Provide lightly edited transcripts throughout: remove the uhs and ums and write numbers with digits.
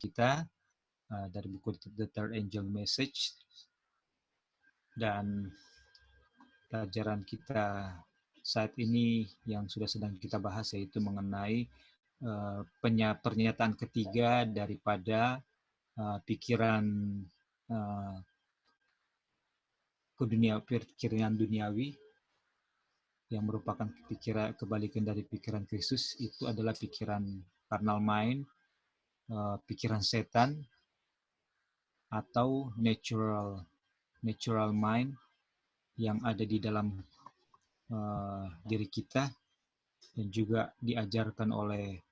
kita dari buku The Third Angel Message, dan pelajaran kita saat ini yang sudah sedang kita bahas yaitu mengenai pernyataan ketiga daripada pikiran pikiran duniawi yang merupakan kebalikan dari pikiran Kristus. Itu adalah pikiran carnal mind, pikiran setan, atau natural mind yang ada di dalam diri kita, dan juga diajarkan oleh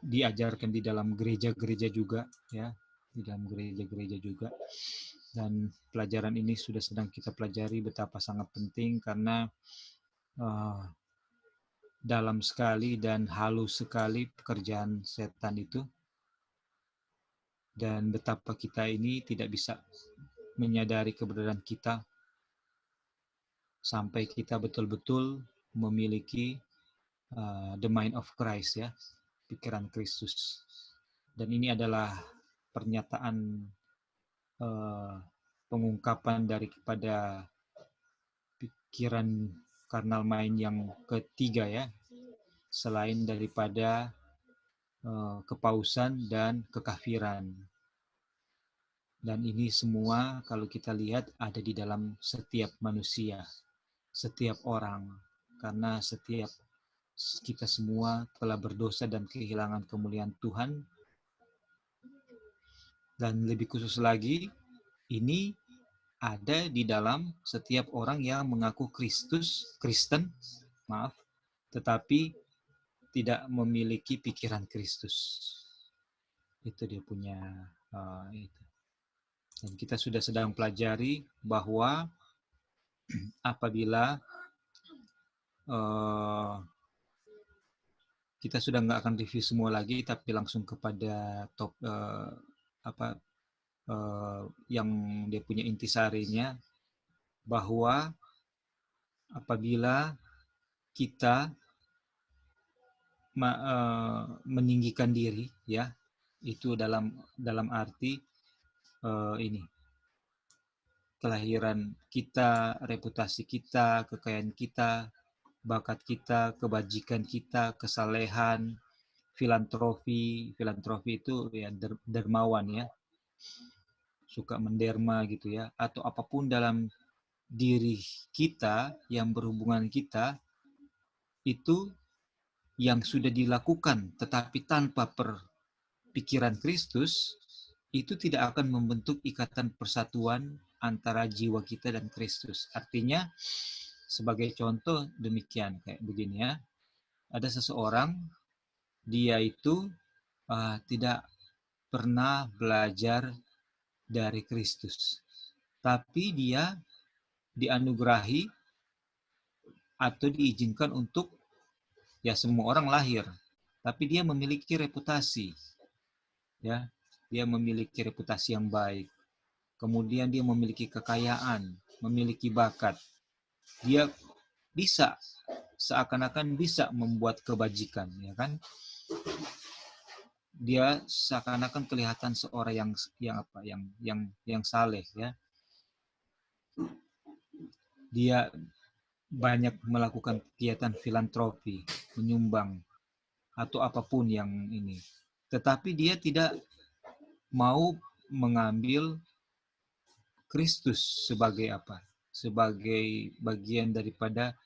diajarkan di dalam gereja-gereja juga, ya, di dalam gereja-gereja juga. Dan pelajaran ini sudah sedang kita pelajari betapa sangat penting, karena dalam sekali dan halus sekali pekerjaan setan itu, dan betapa kita ini tidak bisa menyadari keberadaan kita sampai kita betul-betul memiliki the mind of Christ, ya, pikiran Kristus. Dan ini adalah pernyataan pengungkapan daripada pikiran carnal mind yang ketiga, ya, selain daripada kepausan dan kekafiran. Dan ini semua kalau kita lihat ada di dalam setiap manusia, setiap orang, karena setiap kita semua telah berdosa dan kehilangan kemuliaan Tuhan. Dan lebih khusus lagi, ini ada di dalam setiap orang yang mengaku Kristen, tetapi tidak memiliki pikiran Kristus. Itu dia punya itu. Dan kita sudah sedang pelajari bahwa apabila kita sudah nggak akan review semua lagi, tapi langsung kepada yang dia punya intisarinya, bahwa apabila kita meninggikan diri, ya, itu dalam arti ini, kelahiran kita, reputasi kita, kekayaan kita, bakat kita, kebajikan kita, kesalehan, filantropi itu ya dermawan, ya, suka menderma gitu, ya, atau apapun dalam diri kita yang berhubungan kita itu yang sudah dilakukan tetapi tanpa pikiran Kristus, itu tidak akan membentuk ikatan persatuan antara jiwa kita dan Kristus. Artinya, sebagai contoh demikian, kayak begini, ya, ada seseorang, dia itu tidak pernah belajar dari Kristus, tapi dia dianugerahi atau diizinkan untuk, ya, semua orang lahir, tapi dia memiliki reputasi, ya, dia memiliki reputasi yang baik, kemudian dia memiliki kekayaan, memiliki bakat, dia bisa seakan-akan bisa membuat kebajikan, ya kan, dia seakan-akan kelihatan seorang yang saleh, ya, dia banyak melakukan kegiatan filantropi, menyumbang atau apapun yang ini, tetapi dia tidak mau mengambil Kristus sebagai apa? Sebagai bagian daripada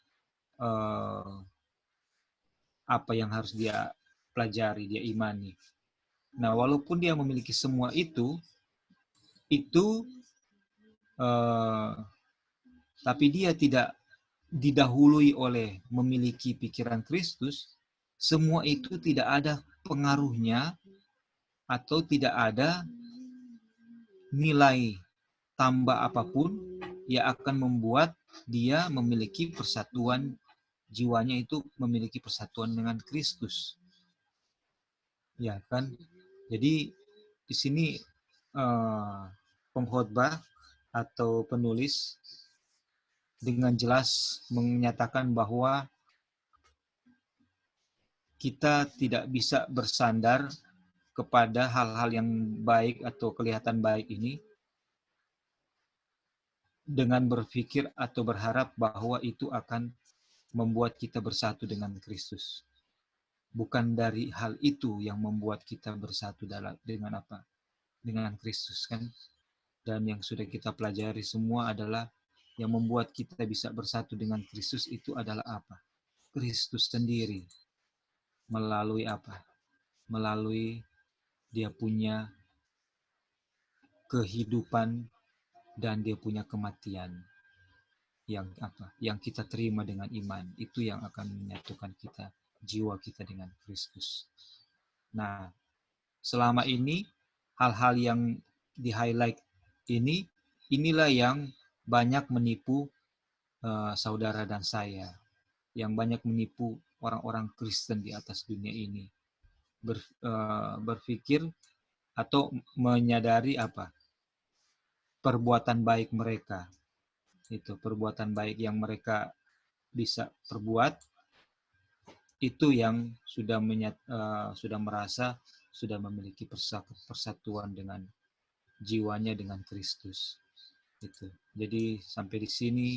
apa yang harus dia pelajari, dia imani. Nah, walaupun dia memiliki semua itu tapi dia tidak didahului oleh memiliki pikiran Kristus, semua itu tidak ada pengaruhnya atau tidak ada nilai tambah apapun yang akan membuat dia memiliki persatuan, jiwanya itu memiliki persatuan dengan Kristus, ya kan. Jadi di sini pengkhotbah atau penulis dengan jelas menyatakan bahwa kita tidak bisa bersandar kepada hal-hal yang baik atau kelihatan baik ini dengan berpikir atau berharap bahwa itu akan membuat kita bersatu dengan Kristus. Bukan dari hal itu yang membuat kita bersatu dengan apa? Dengan Kristus, kan? Dan yang sudah kita pelajari semua adalah yang membuat kita bisa bersatu dengan Kristus itu adalah apa? Kristus sendiri. Melalui apa? Melalui dia punya kehidupan dan dia punya kematian yang apa? Yang kita terima dengan iman. Itu yang akan menyatukan kita, jiwa kita dengan Kristus. Nah, selama ini hal-hal yang di-highlight inilah yang banyak menipu saudara dan saya, yang banyak menipu orang-orang Kristen di atas dunia ini. Berpikir atau menyadari apa? Perbuatan baik mereka. Itu perbuatan baik yang mereka bisa perbuat itu yang sudah merasa sudah memiliki persatuan dengan jiwanya dengan Kristus. Itu. Jadi sampai di sini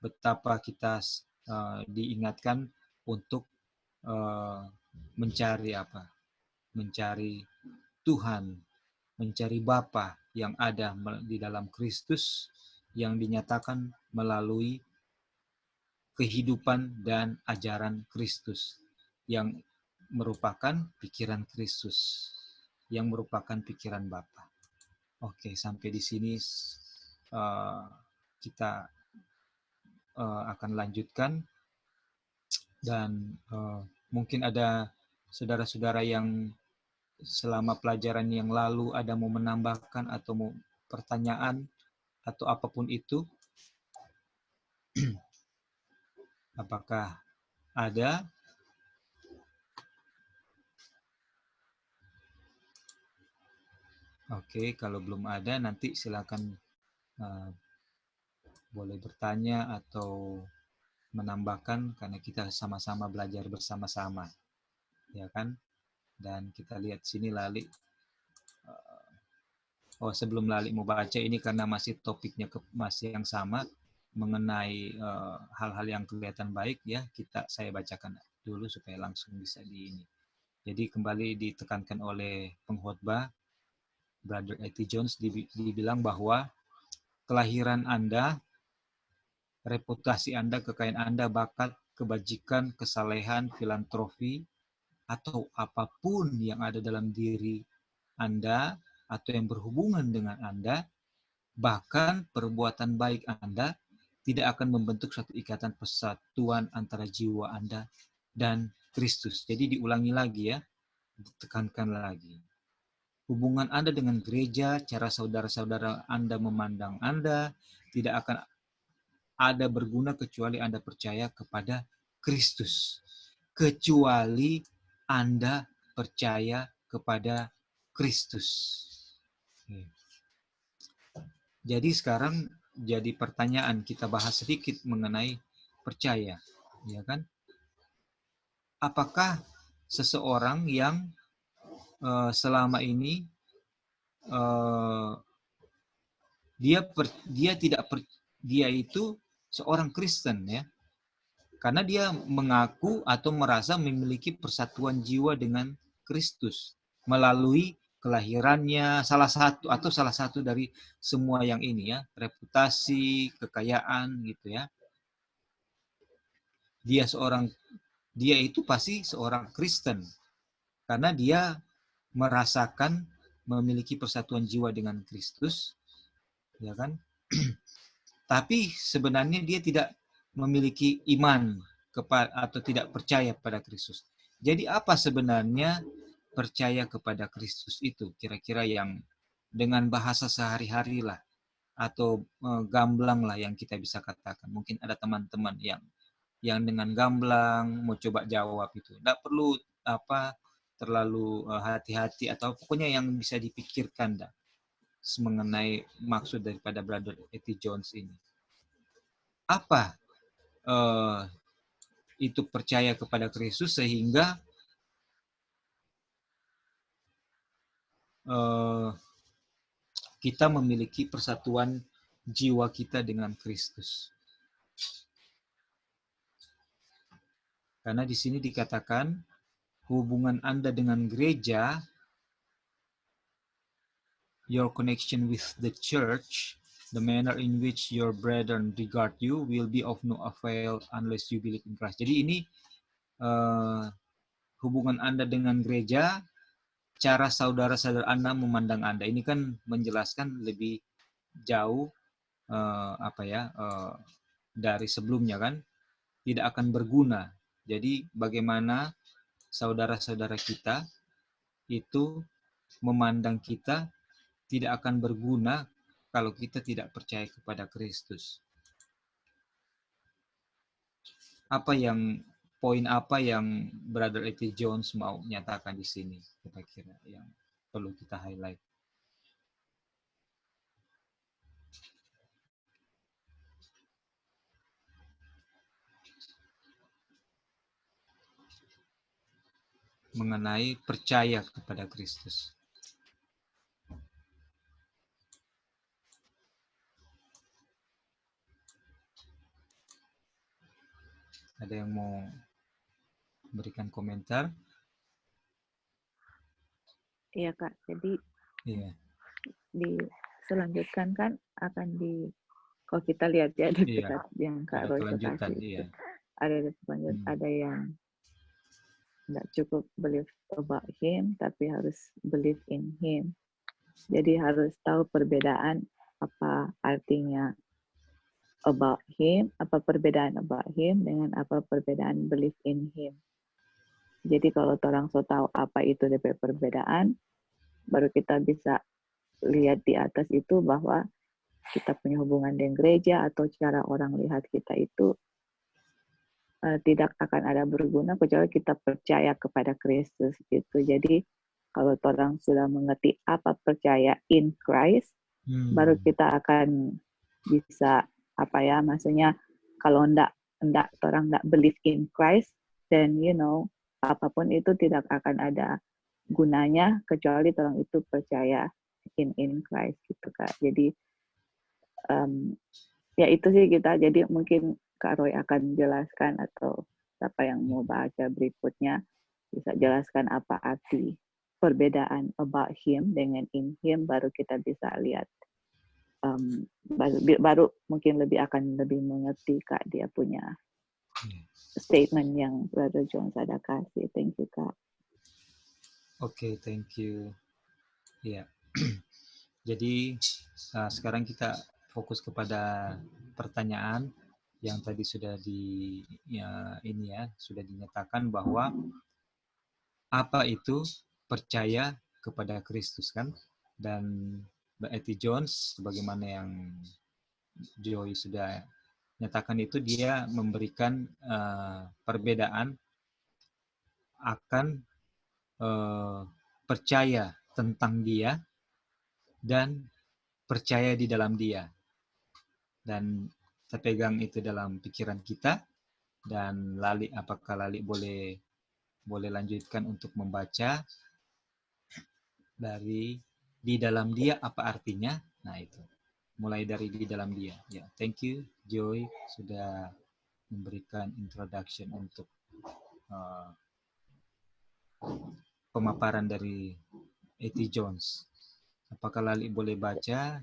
betapa kita diingatkan untuk mencari apa? Mencari Tuhan, mencari Bapa yang ada di dalam Kristus yang dinyatakan melalui kehidupan dan ajaran Kristus yang merupakan pikiran Kristus, yang merupakan pikiran Bapa. Oke, sampai di sini kita akan lanjutkan dan mungkin ada saudara-saudara yang selama pelajaran yang lalu ada mau menambahkan atau mau pertanyaan atau apapun itu. Apakah ada? Oke, kalau belum ada nanti silakan boleh bertanya atau menambahkan karena kita sama-sama belajar bersama-sama, ya kan? Dan kita lihat sini Lali. Sebelum Lali mau baca ini karena masih topiknya masih yang sama mengenai hal-hal yang kelihatan baik ya, saya bacakan dulu supaya langsung bisa di ini. Jadi kembali ditekankan oleh pengkhotbah Brother A.T. Jones dibilang bahwa kelahiran Anda, reputasi Anda, kekayaan Anda, bakat, kebajikan, kesalehan, filantropi, atau apapun yang ada dalam diri Anda atau yang berhubungan dengan Anda, bahkan perbuatan baik Anda tidak akan membentuk suatu ikatan persatuan antara jiwa Anda dan Kristus. Jadi diulangi lagi ya, ditekankan lagi. Hubungan Anda dengan gereja, cara saudara-saudara Anda memandang Anda, tidak akan ada berguna kecuali Anda percaya kepada Kristus. Kecuali Anda percaya kepada Kristus. Jadi sekarang jadi pertanyaan, kita bahas sedikit mengenai percaya, ya kan? Apakah seseorang yang selama ini dia itu seorang Kristen ya, karena dia mengaku atau merasa memiliki persatuan jiwa dengan Kristus melalui kelahirannya, salah satu dari semua yang ini ya, reputasi, kekayaan gitu ya. Dia itu pasti seorang Kristen karena dia merasakan memiliki persatuan jiwa dengan Kristus, ya kan? Tapi sebenarnya dia tidak memiliki iman atau tidak percaya pada Kristus. Jadi apa sebenarnya percaya kepada Kristus itu? Kira-kira yang dengan bahasa sehari-hari lah atau gamblang lah yang kita bisa katakan. Mungkin ada teman-teman yang dengan gamblang mau coba jawab itu. Tidak perlu terlalu hati-hati atau pokoknya yang bisa dipikirkan dah mengenai maksud daripada Brother A.T. Jones ini. apa itu percaya kepada Kristus sehingga kita memiliki persatuan jiwa kita dengan Kristus. Karena di sini dikatakan hubungan Anda dengan gereja, your connection with the church, the manner in which your brethren regard you will be of no avail unless you believe in Christ. Jadi ini hubungan Anda dengan gereja, cara saudara-saudara Anda memandang Anda. Ini kan menjelaskan lebih jauh dari sebelumnya kan, tidak akan berguna. Jadi bagaimana saudara-saudara kita itu memandang kita tidak akan berguna kalau kita tidak percaya kepada Kristus. Poin apa yang Brother E.T. Jones mau nyatakan di sini, kira-kira yang perlu kita highlight? Mengenai percaya kepada Kristus. Ada yang mau berikan komentar? Iya Kak, jadi diselanjutkan kan akan kalau kita lihat ya dekat yang Kak Roy kasih itu, ada yang nggak cukup believe about him, tapi harus believe in him. Jadi harus tahu perbedaan apa artinya about him, apa perbedaan about him dengan apa perbedaan believe in him. Jadi kalau orang so tahu apa itu DP perbedaan, baru kita bisa lihat di atas itu bahwa kita punya hubungan dengan gereja atau cara orang lihat kita itu tidak akan ada berguna kecuali kita percaya kepada Kristus gitu. Jadi kalau orang sudah mengerti apa percaya in Christ, baru kita akan bisa maksudnya kalau orang enggak believe in Christ, then apapun itu tidak akan ada gunanya kecuali orang itu percaya in Christ gitu Kak. Jadi ya itu sih kita. Jadi mungkin Kak Roy akan jelaskan atau siapa yang mau baca berikutnya bisa jelaskan apa arti perbedaan about him dengan in him, baru kita bisa lihat baru mungkin akan lebih mengerti Kak dia punya statement yang Brother Jones ada kasih. Thank you Kak. Oke, thank you. Ya. Jadi sekarang kita fokus kepada pertanyaan yang tadi sudah sudah dinyatakan bahwa apa itu percaya kepada Kristus kan, dan Mbak E.T. Jones sebagaimana yang Joy sudah nyatakan itu, dia memberikan perbedaan akan percaya tentang dia dan percaya di dalam dia. Dan kita pegang itu dalam pikiran kita. Dan apakah Lali boleh lanjutkan untuk membaca dari di dalam dia apa artinya? Nah itu, mulai dari di dalam dia. Ya, thank you Joy sudah memberikan introduction untuk pemaparan dari E.T. Jones. Apakah Lali boleh baca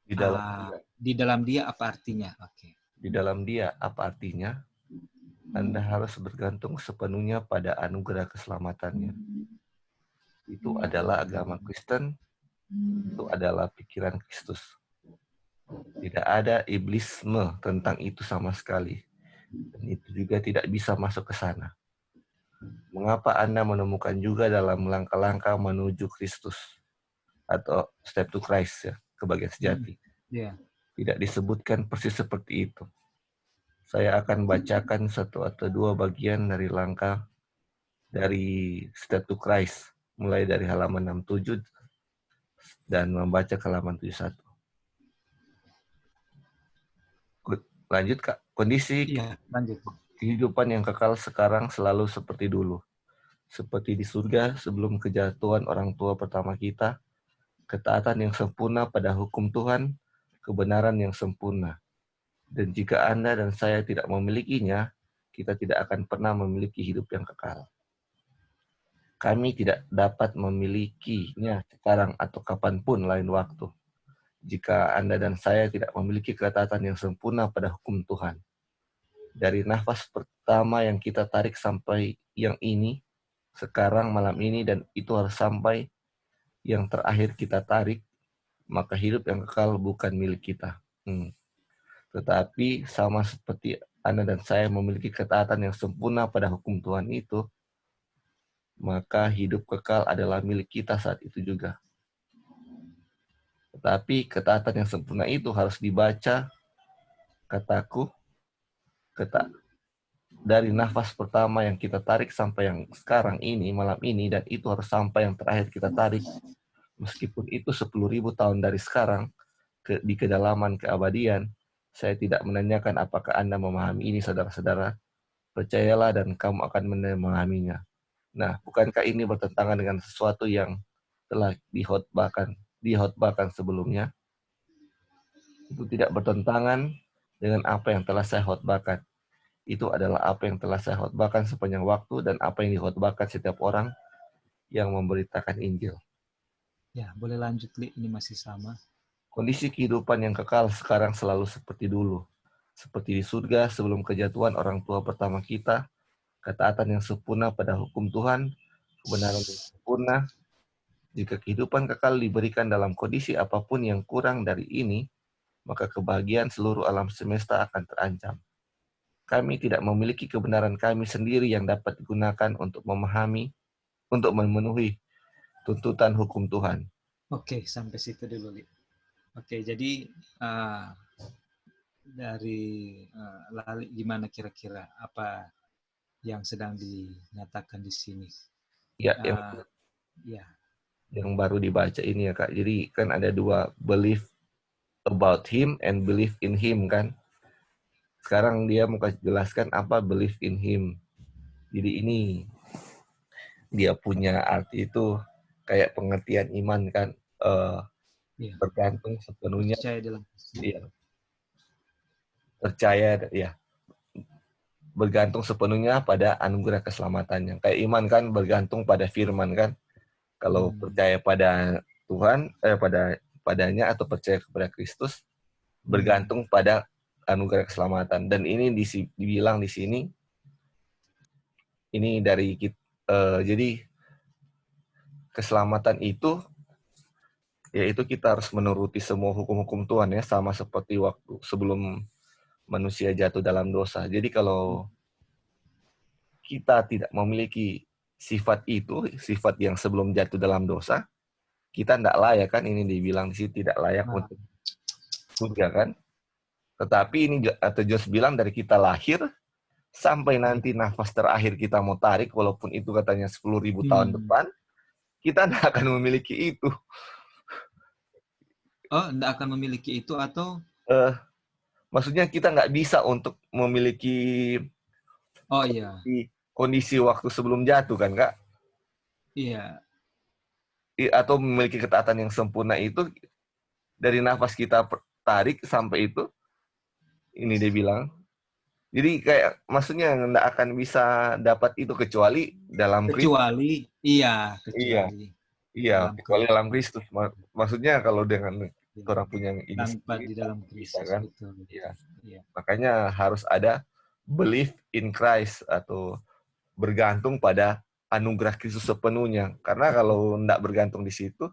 di dalam dia apa artinya? Oke. Di dalam dia apa artinya? Anda harus bergantung sepenuhnya pada anugerah keselamatannya. Itu adalah agama Kristen, itu adalah pikiran Kristus. Tidak ada iblisme tentang itu sama sekali. Dan itu juga tidak bisa masuk ke sana. Mengapa Anda menemukan juga dalam langkah-langkah menuju Kristus atau step to Christ, ya, kebahagiaan sejati. Tidak disebutkan persis seperti itu. Saya akan bacakan satu atau dua bagian dari langkah dari step to Christ, mulai dari halaman 67 dan membaca ke halaman 71. Good. Lanjut Kak, kondisi lanjut. kehidupan yang kekal sekarang selalu seperti dulu. Seperti di surga sebelum kejatuhan orang tua pertama kita, ketaatan yang sempurna pada hukum Tuhan, kebenaran yang sempurna. Dan jika Anda dan saya tidak memilikinya, kita tidak akan pernah memiliki hidup yang kekal. Kami tidak dapat memilikinya sekarang atau kapanpun lain waktu. Jika Anda dan saya tidak memiliki ketaatan yang sempurna pada hukum Tuhan. Dari nafas pertama yang kita tarik sampai yang ini, sekarang, malam ini, dan itu harus sampai yang terakhir kita tarik, maka hidup yang kekal bukan milik kita. Tetapi sama seperti Anda dan saya memiliki ketaatan yang sempurna pada hukum Tuhan itu, maka hidup kekal adalah milik kita saat itu juga. Tetapi ketaatan yang sempurna itu harus dibaca, kataku, dari nafas pertama yang kita tarik sampai yang sekarang ini, malam ini, dan itu harus sampai yang terakhir kita tarik, meskipun itu 10.000 tahun dari sekarang, di kedalaman keabadian. Saya tidak menanyakan apakah Anda memahami ini, saudara-saudara. Percayalah dan kamu akan memahaminya. Nah, bukankah ini bertentangan dengan sesuatu yang telah dihotbahkan sebelumnya? Itu tidak bertentangan dengan apa yang telah saya khotbahkan. Itu adalah apa yang telah saya khotbahkan sepanjang waktu dan apa yang dikhotbahkan setiap orang yang memberitakan Injil. Ya, boleh lanjut, Li. Ini masih sama. Kondisi kehidupan yang kekal sekarang selalu seperti dulu. Seperti di surga sebelum kejatuhan orang tua pertama kita, ketaatan yang sempurna pada hukum Tuhan, kebenaran yang sempurna. Jika kehidupan kekal diberikan dalam kondisi apapun yang kurang dari ini, maka kebahagiaan seluruh alam semesta akan terancam. Kami tidak memiliki kebenaran kami sendiri yang dapat digunakan untuk memenuhi tuntutan hukum Tuhan. Oke, sampai situ dulu, Li. Oke, jadi dari Lali, gimana kira-kira apa yang sedang dinyatakan di sini? Ya, yang baru dibaca ini ya Kak. Jadi kan ada dua, believe about him and believe in him kan. Sekarang dia mau jelaskan apa believe in him. Jadi ini dia punya arti itu kayak pengertian iman kan. Bergantung sepenuhnya. Percaya dalam percaya ya. Bergantung sepenuhnya pada anugerah keselamatannya. Kayak iman kan bergantung pada firman kan. Kalau percaya pada Tuhan, padanya atau percaya kepada Kristus, bergantung pada anugerah keselamatan. Dan ini dibilang di sini, ini dari jadi keselamatan itu, yaitu kita harus menuruti semua hukum-hukum Tuhan ya, sama seperti waktu sebelum manusia jatuh dalam dosa. Jadi kalau kita tidak memiliki sifat itu, sifat yang sebelum jatuh dalam dosa, kita tidak layak kan, ini dibilang di sini tidak layak untuk surga kan. Tetapi ini atau Jos bilang dari kita lahir sampai nanti nafas terakhir kita mau tarik, walaupun itu katanya 10.000 tahun depan, kita tidak akan memiliki itu. Oh, tidak akan memiliki itu atau? Maksudnya kita nggak bisa untuk memiliki kondisi waktu sebelum jatuh kan Kak? Iya. Atau memiliki ketaatan yang sempurna itu dari nafas kita tarik sampai itu, ini dia bilang. Jadi kayak maksudnya nggak akan bisa dapat itu kecuali dalam Kristus. Kecuali dalam Kristus. Maksudnya kalau dengan orang punya ini tanpa di dalam Kristus kan? Betul. Iya. Makanya harus ada belief in Christ atau bergantung pada anugerah Kristus sepenuhnya. Karena kalau nggak bergantung di situ,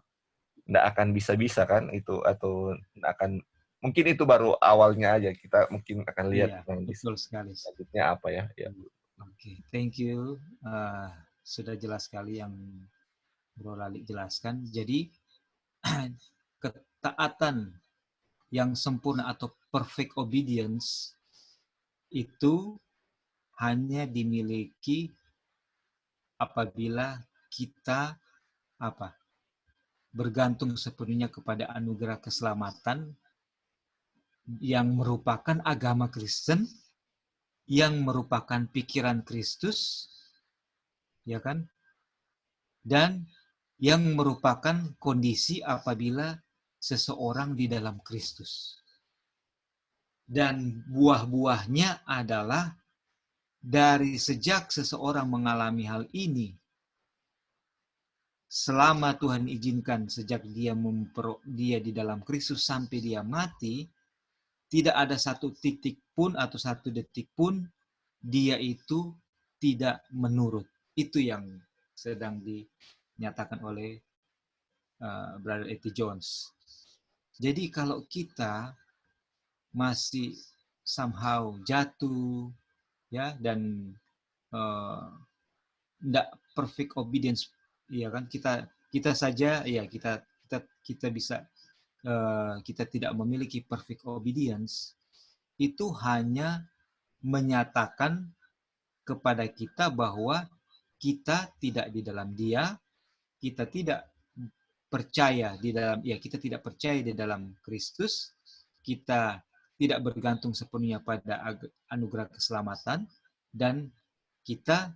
nggak akan bisa-bisa kan itu, atau nggak akan, mungkin itu baru awalnya aja, kita mungkin akan lihat betul sekali. Selanjutnya apa ya. Oke, thank you. Sudah jelas sekali yang Bro Lali jelaskan. Jadi ketaatan yang sempurna atau perfect obedience itu hanya dimiliki apabila kita bergantung sepenuhnya kepada anugerah keselamatan yang merupakan agama Kristen, yang merupakan pikiran Kristus, ya kan? Dan yang merupakan kondisi apabila seseorang di dalam Kristus. Dan buah-buahnya adalah dari sejak seseorang mengalami hal ini, selama Tuhan izinkan sejak dia di dalam Kristus sampai dia mati, tidak ada satu titik pun atau satu detik pun dia itu tidak menurut. Itu yang sedang dinyatakan oleh Brother E.T. Jones. Jadi kalau kita masih somehow jatuh, ya, dan tidak perfect obedience, ya kan, kita saja, ya, kita bisa kita tidak memiliki perfect obedience, itu hanya menyatakan kepada kita bahwa kita tidak di dalam Dia, kita tidak percaya di dalam, ya, kita tidak percaya di dalam Kristus, kita tidak bergantung sepenuhnya pada anugerah keselamatan, dan kita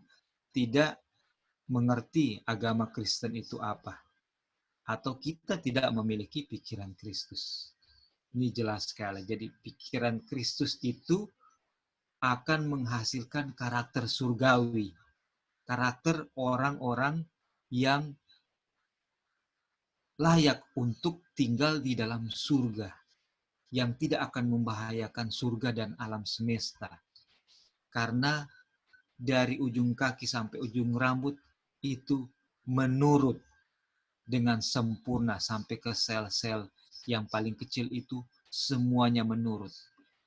tidak mengerti agama Kristen itu apa, atau kita tidak memiliki pikiran Kristus. Ini jelas sekali. Jadi pikiran Kristus itu akan menghasilkan karakter surgawi, karakter orang-orang yang layak untuk tinggal di dalam surga, yang tidak akan membahayakan surga dan alam semesta. Karena dari ujung kaki sampai ujung rambut itu menurut dengan sempurna sampai ke sel-sel yang paling kecil itu, semuanya menurut.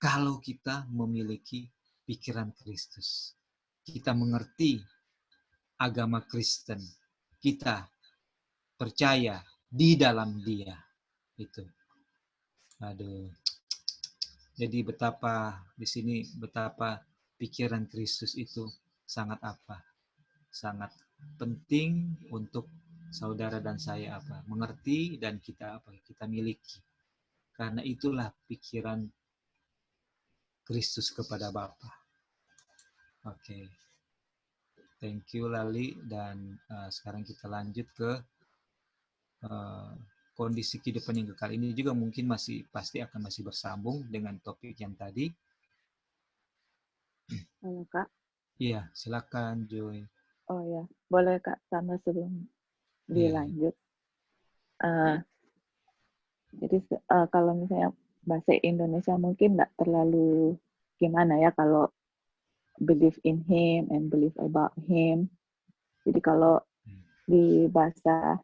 Kalau kita memiliki pikiran Kristus, kita mengerti agama Kristen, kita percaya di dalam Dia. Itu. Aduh. Jadi betapa di sini, betapa pikiran Kristus itu sangat apa? Sangat penting untuk saudara dan saya mengerti, dan kita kita miliki. Karena itulah pikiran Kristus kepada Bapa. Oke. Thank you Lali, dan sekarang kita lanjut ke kondisi kehidupan yang kekal. Ini juga mungkin pasti akan masih bersambung dengan topik yang tadi. Halo Kak. Iya, silakan Joy. Oh ya, boleh Kak, sama sebelum dilanjut. Jadi kalau misalnya bahasa Indonesia mungkin nggak terlalu gimana ya kalau believe in Him and believe about Him. Jadi kalau di bahasa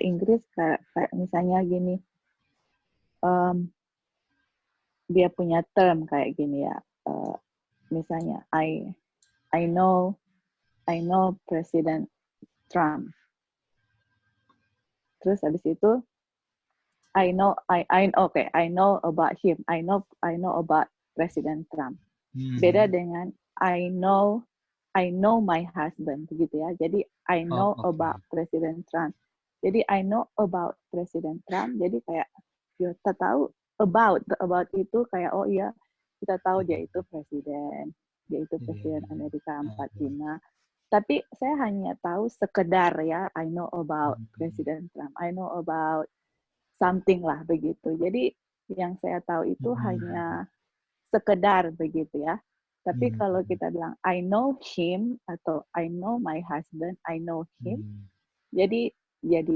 Inggris kayak misalnya gini, dia punya term kayak gini ya. Misalnya I know President Trump. Terus habis itu I know about him. I know about President Trump. Beda dengan I know my husband, begitu ya. Jadi I know about President Trump. Jadi I know about President Trump. Jadi kayak kita tahu about itu kayak oh iya, kita tahu dia itu presiden Amerika 45. Tapi saya hanya tahu sekedar ya, I know about President Trump. I know about something lah begitu. Jadi yang saya tahu itu hanya sekedar begitu ya. Tapi kalau kita bilang I know him atau I know my husband, I know him. Jadi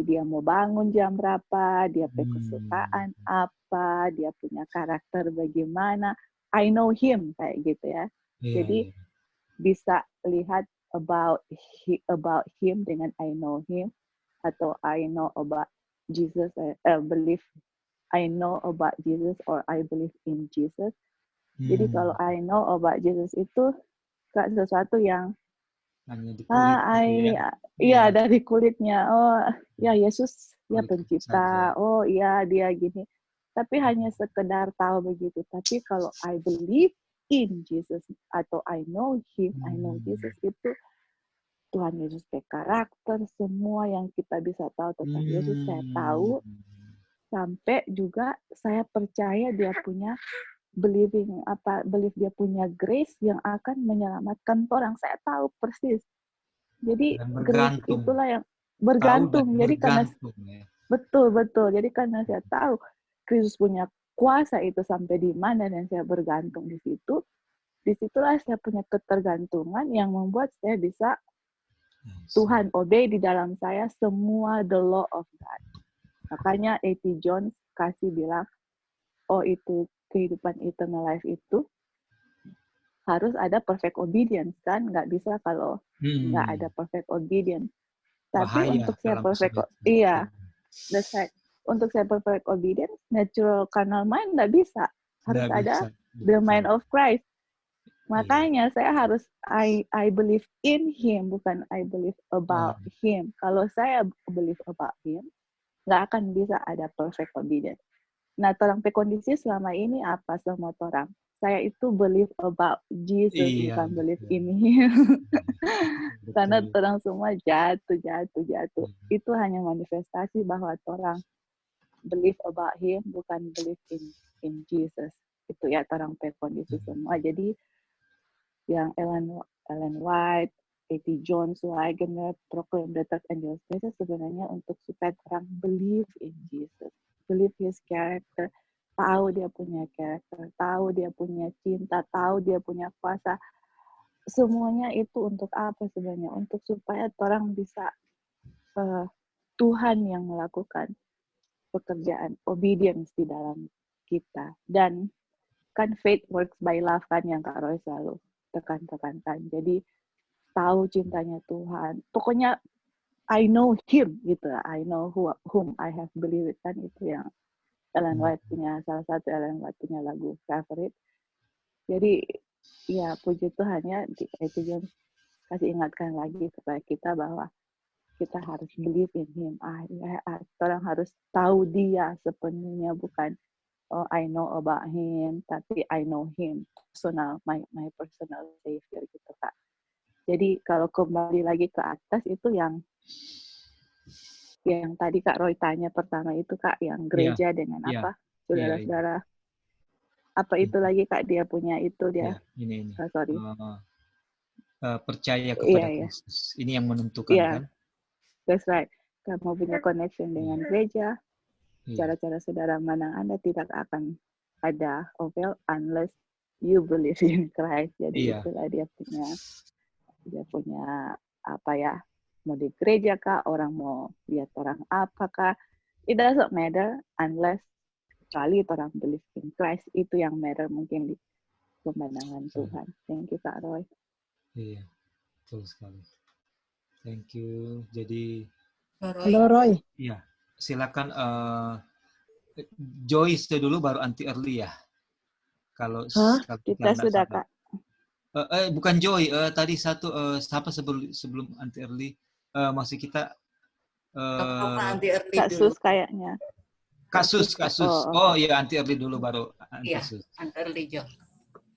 dia mau bangun jam berapa, dia punya kesukaan apa, dia punya karakter bagaimana. I know him kayak gitu ya. Jadi bisa lihat about him dengan I know him, atau I know about Jesus, I know about Jesus or I believe in Jesus. Jadi kalau I know about Jesus itu sesuatu yang dari kulitnya. Oh ya, Yesus ya pencipta. Oh iya dia gini. Tapi hanya sekedar tahu begitu. Tapi kalau I believe in Jesus atau I know him, I know Jesus, itu Tuhan Yesus punya karakter, semua yang kita bisa tahu tentang Yesus saya tahu, sampai juga saya percaya dia punya belief dia punya grace yang akan menyelamatkan orang. Saya tahu persis. Jadi grace itulah yang bergantung. Jadi karena betul. Jadi karena saya tahu Kristus punya kuasa itu sampai di mana dan saya bergantung di situ. Disitulah saya punya ketergantungan yang membuat saya bisa Tuhan obey di dalam saya semua the law of God. Makanya A.T. Jones kasih bilang, oh itu kehidupan eternal life itu harus ada perfect obedience kan, nggak bisa kalau nggak ada perfect obedience. Tapi untuk saya that's right. Untuk saya perfect obedience, natural carnal mind nggak bisa, harus ada the mind of Christ. Makanya saya harus I believe in Him, bukan I believe about Him. Kalau saya believe about Him, nggak akan bisa ada perfect obedience. Nah, orang kondisi selama ini apa semua orang? Saya itu believe about Jesus, bukan believe in Him. Karena orang semua jatuh. Itu hanya manifestasi bahwa orang believe about Him, bukan believe in Jesus. Itu ya orang kondisi semua. Jadi yang Ellen White, A.T. Jones, Wagner, Proclaim the Third Angel Spaces sebenarnya untuk supaya orang believe in Jesus, believe His character, tahu dia punya karakter, tahu dia punya cinta, tahu dia punya kuasa. Semuanya itu untuk apa sebenarnya? Untuk supaya orang bisa Tuhan yang melakukan pekerjaan obedience di dalam kita. Dan kan faith works by love kan yang Kak Roy selalu tekankan. Jadi tahu cintanya Tuhan. Pokoknya I know Him gitu. I know whom I have believed kan itu yang Ellen White punya, salah satu Ellen White punya lagu favorit. Jadi ya puji Tuhannya itu yang kasih ingatkan lagi kepada kita bahwa kita harus believe in Him. Orang harus tahu Dia sepenuhnya, bukan oh I know about Him, tapi I know Him personal, my personal Savior gitu Kak. Jadi kalau kembali lagi ke atas itu yang tadi Kak Roy tanya pertama itu Kak, yang gereja dengan apa saudara-saudara. Apa itu lagi Kak dia punya itu dia? Ini. Sorry. Percaya kepada Kristus. Ini yang menentukan kan? That's right. Kamu punya connection dengan gereja. Cara-cara saudara menang Anda tidak akan ada avail unless you believe in Christ. Jadi itulah dia punya apa ya, mau di gereja kah, orang mau lihat orang apakah, it doesn't matter unless kecuali orang believe in Christ, itu yang matter mungkin di pemandangan Tuhan. Thank you Kak Roy. Iya, betul sekali. Thank you. Jadi Halo Roy. Iya, silakan Joyce dulu baru anti early ya. Kalau kita sudah Kak. Bukan Joy, tadi satu siapa sebelum anti early, maksud kita anti early kasus dulu. Kayaknya. Kasus. Oh iya, anti early dulu baru anti sus. Anti early Jo.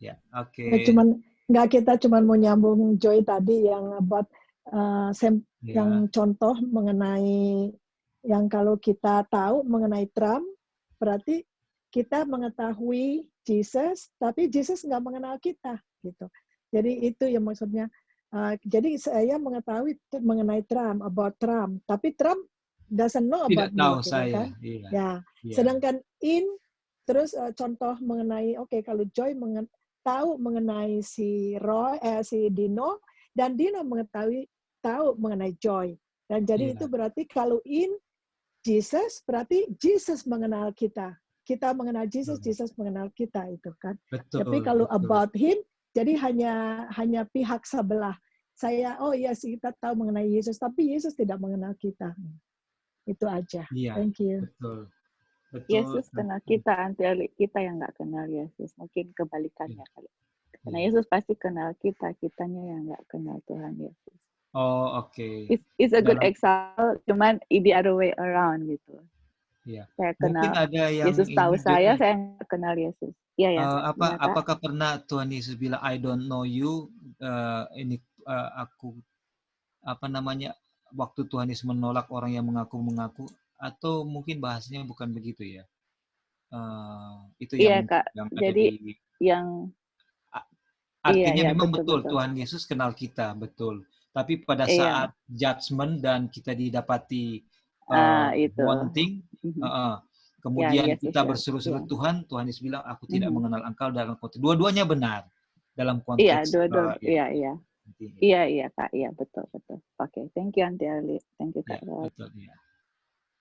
Ya, oke. Kita cuma mau nyambung Joy tadi yang about yang contoh mengenai yang kalau kita tahu mengenai Trump, berarti kita mengetahui Jesus, tapi Jesus nggak mengenal kita, gitu. Jadi itu yang maksudnya. Jadi saya mengetahui mengenai Trump, about Trump, tapi Trump doesn't know about me, gitu kan? Sedangkan terus contoh mengenai kalau Joy tahu mengenai si Roy, si Dino, dan Dino tahu mengenai Joy, dan jadi itu berarti kalau Jesus berarti Jesus mengenal kita. Kita mengenal Jesus, Jesus mengenal kita itu kan. Tapi kalau about Him, jadi hanya pihak sebelah. Saya kita tahu mengenai Yesus, tapi Yesus tidak mengenal kita. Itu aja. Thank you. Betul. Yesus kenal kita, anti kita yang nggak kenal Yesus. Mungkin kebalikannya kali. Karena Yesus pasti kenal kita, kitanya yang nggak kenal Tuhan Yesus. Oh, oke. It's a good example, cuman the other way around gitu. Iya. Saya kenal mungkin ada yang Yesus tahu saya nggak kenal Yesus. Iya. Apakah pernah Tuhan Yesus bilang I don't know you? Aku waktu Tuhan Yesus menolak orang yang mengaku, atau mungkin bahasanya bukan begitu ya? Itu Iya, yang Kak. yang ada Jadi di yang artinya iya, memang betul. Tuhan Yesus kenal kita, betul. Tapi pada Iya. saat judgment dan kita didapati Itu. wanting, kemudian Yesus kita ya. berseru-seru Tuhan Yesus bilang, aku tidak mengenal engkau dalam konteks. Dua-duanya benar dalam Iya, konteks. dua-dua. Ya. Iya. Iya, Kak. Iya, betul. Oke, thank you, Auntie Arli. Thank you, Kak. Ya, betul, ya.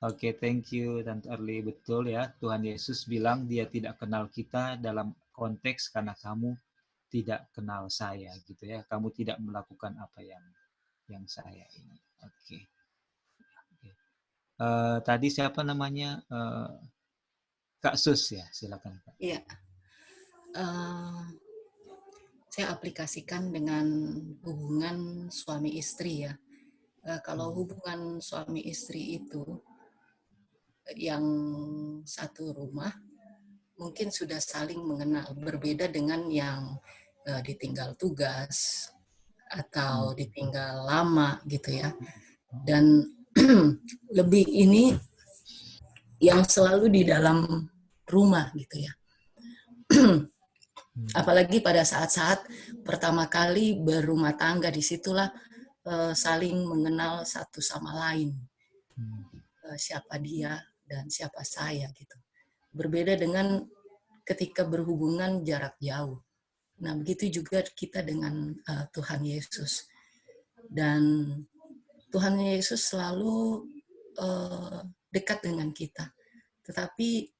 Oke, thank you, Tante Arli. Betul ya, Tuhan Yesus bilang dia tidak kenal kita dalam konteks karena kamu tidak kenal saya, gitu ya. Kamu tidak melakukan apa yang saya ini. Oke. Tadi siapa namanya? Kak Sus ya, silakan Kak. Iya. Saya aplikasikan dengan hubungan suami istri ya. Kalau hubungan suami istri itu yang satu rumah mungkin sudah saling mengenal, berbeda dengan yang ditinggal tugas atau ditinggal lama gitu ya. Dan lebih ini yang selalu di dalam rumah gitu ya. Apalagi pada saat-saat pertama kali berumah tangga, disitulah saling mengenal satu sama lain. Siapa dia dan siapa saya gitu. Berbeda dengan ketika berhubungan jarak jauh. Nah, begitu juga kita dengan Tuhan Yesus. Dan Tuhan Yesus selalu dekat dengan kita. Tetapi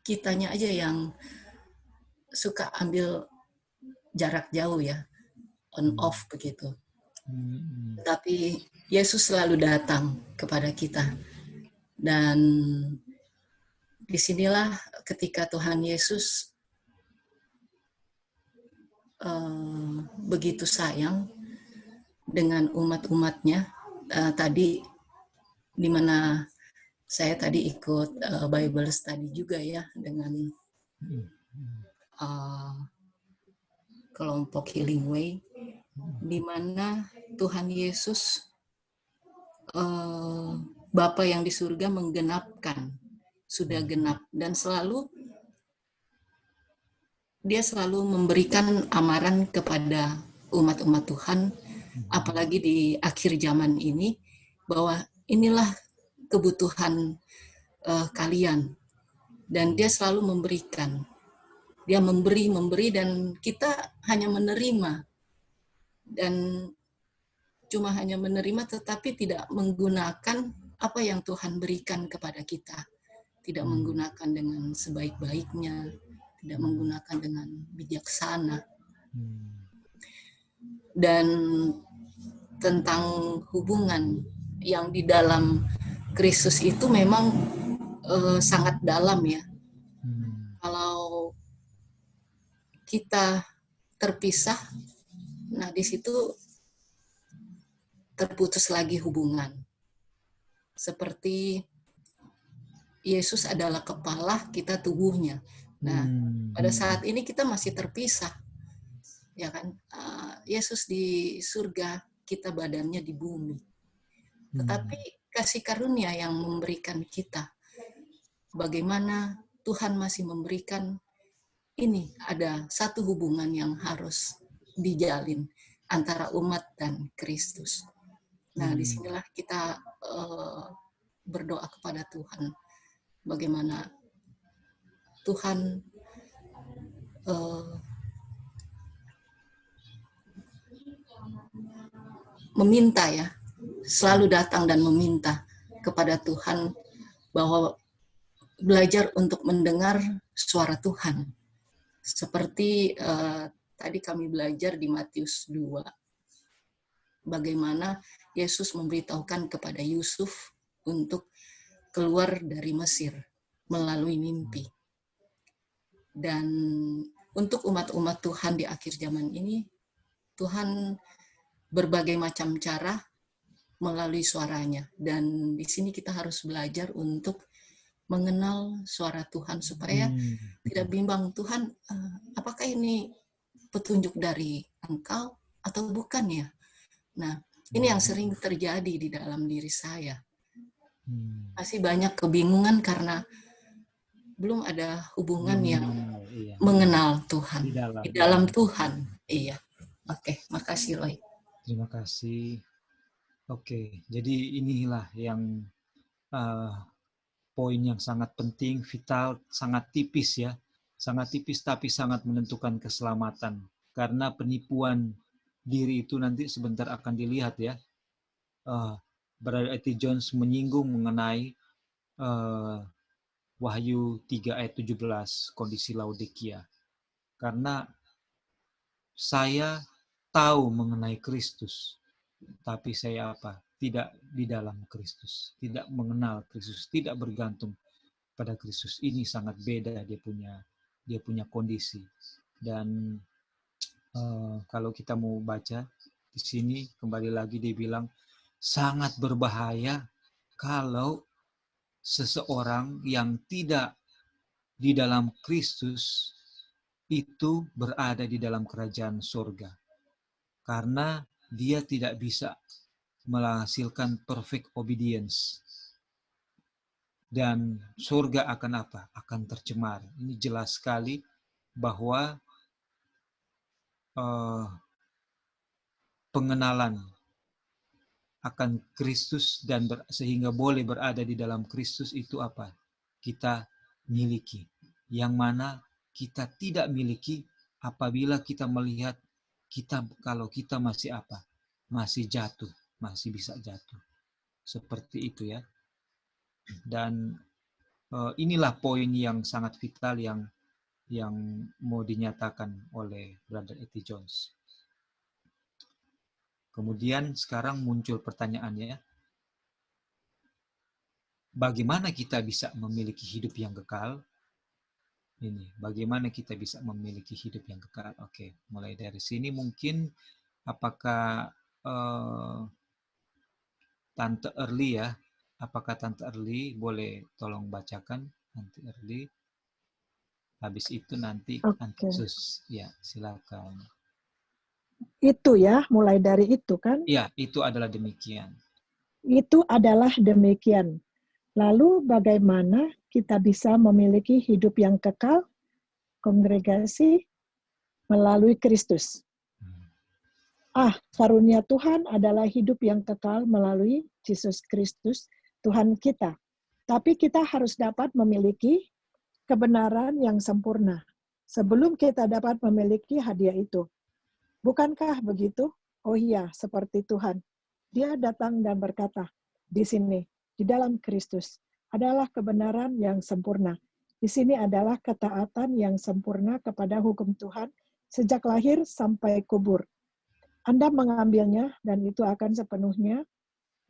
kitanya aja yang suka ambil jarak jauh ya, on off begitu. Tapi Yesus selalu datang kepada kita. Dan disinilah ketika Tuhan Yesus begitu sayang dengan umat-umatnya. Tadi di mana saya tadi ikut Bible study juga ya dengan kelompok Healing Way, di mana Tuhan Yesus Bapa yang di surga menggenapkan, sudah genap, dan dia selalu memberikan amaran kepada umat-umat Tuhan, apalagi di akhir zaman ini, bahwa inilah kebutuhan kalian. Dan dia selalu memberikan. Dia memberi, dan kita hanya menerima. Dan cuma hanya menerima, tetapi tidak menggunakan apa yang Tuhan berikan kepada kita. Tidak menggunakan dengan sebaik-baiknya, tidak menggunakan dengan bijaksana. Dan tentang hubungan yang di dalam Kristus itu memang sangat dalam ya. Kalau kita terpisah, nah di situ terputus lagi hubungan. Seperti Yesus adalah kepala, kita tubuhnya. Nah, pada saat ini kita masih terpisah. Ya kan? Yesus di surga, kita badannya di bumi. Tetapi kasih karunia yang memberikan kita. Bagaimana Tuhan masih memberikan ini, ada satu hubungan yang harus dijalin antara umat dan Kristus. Nah, disinilah kita berdoa kepada Tuhan. Bagaimana Tuhan meminta ya, selalu datang dan meminta kepada Tuhan bahwa belajar untuk mendengar suara Tuhan. Seperti tadi kami belajar di Matius 2, bagaimana Yesus memberitahukan kepada Yusuf untuk keluar dari Mesir melalui mimpi. Dan untuk umat-umat Tuhan di akhir zaman ini, Tuhan berbagai macam cara melalui suaranya. Dan di sini kita harus belajar untuk mengenal suara Tuhan supaya tidak bimbang, Tuhan, apakah ini petunjuk dari Engkau atau bukan ya? Nah, ini yang sering terjadi di dalam diri saya. Masih banyak kebingungan karena belum ada hubungan yang iya, mengenal Tuhan. Di dalam Tuhan. Iya. Oke, makasih Roy. Terima kasih. Oke, jadi inilah yang poin yang sangat penting, vital, sangat tipis ya. Sangat tipis tapi sangat menentukan keselamatan. Karena penipuan diri itu nanti sebentar akan dilihat ya. Brother A.T. Jones menyinggung mengenai Wahyu 3 ayat 17, kondisi Laodikia. Karena saya tahu mengenai Kristus, tapi saya apa? Tidak di dalam Kristus, tidak mengenal Kristus, tidak bergantung pada Kristus. Ini sangat beda dia punya kondisi. Dan kalau kita mau baca di sini kembali lagi dia bilang sangat berbahaya kalau seseorang yang tidak di dalam Kristus itu berada di dalam kerajaan surga. Karena dia tidak bisa menghasilkan perfect obedience. Dan surga akan apa? Akan tercemar. Ini jelas sekali bahwa pengenalan akan Kristus dan sehingga boleh berada di dalam Kristus itu apa? Kita miliki. Yang mana kita tidak miliki apabila kita melihat kalau kita masih apa? Masih jatuh, masih bisa jatuh. Seperti itu ya. Dan inilah poin yang sangat vital yang mau dinyatakan oleh Brother A.T. Jones. Kemudian sekarang muncul pertanyaannya, bagaimana kita bisa memiliki hidup yang kekal? Ini, bagaimana kita bisa memiliki hidup yang kekal? Oke, mulai dari sini mungkin apakah Tante Early ya? Apakah Tante Early boleh tolong bacakan Tante Early? Habis itu nanti Sus, ya silakan. Itu ya, mulai dari itu kan? Ya, itu adalah demikian. Itu adalah demikian. Lalu bagaimana kita bisa memiliki hidup yang kekal? Kongregasi melalui Kristus. Karunia Tuhan adalah hidup yang kekal melalui Yesus Kristus, Tuhan kita. Tapi kita harus dapat memiliki kebenaran yang sempurna sebelum kita dapat memiliki hadiah itu. Bukankah begitu? Oh iya, seperti Tuhan. Dia datang dan berkata, di sini, di dalam Kristus, adalah kebenaran yang sempurna. Di sini adalah ketaatan yang sempurna kepada hukum Tuhan sejak lahir sampai kubur. Anda mengambilnya dan itu akan sepenuhnya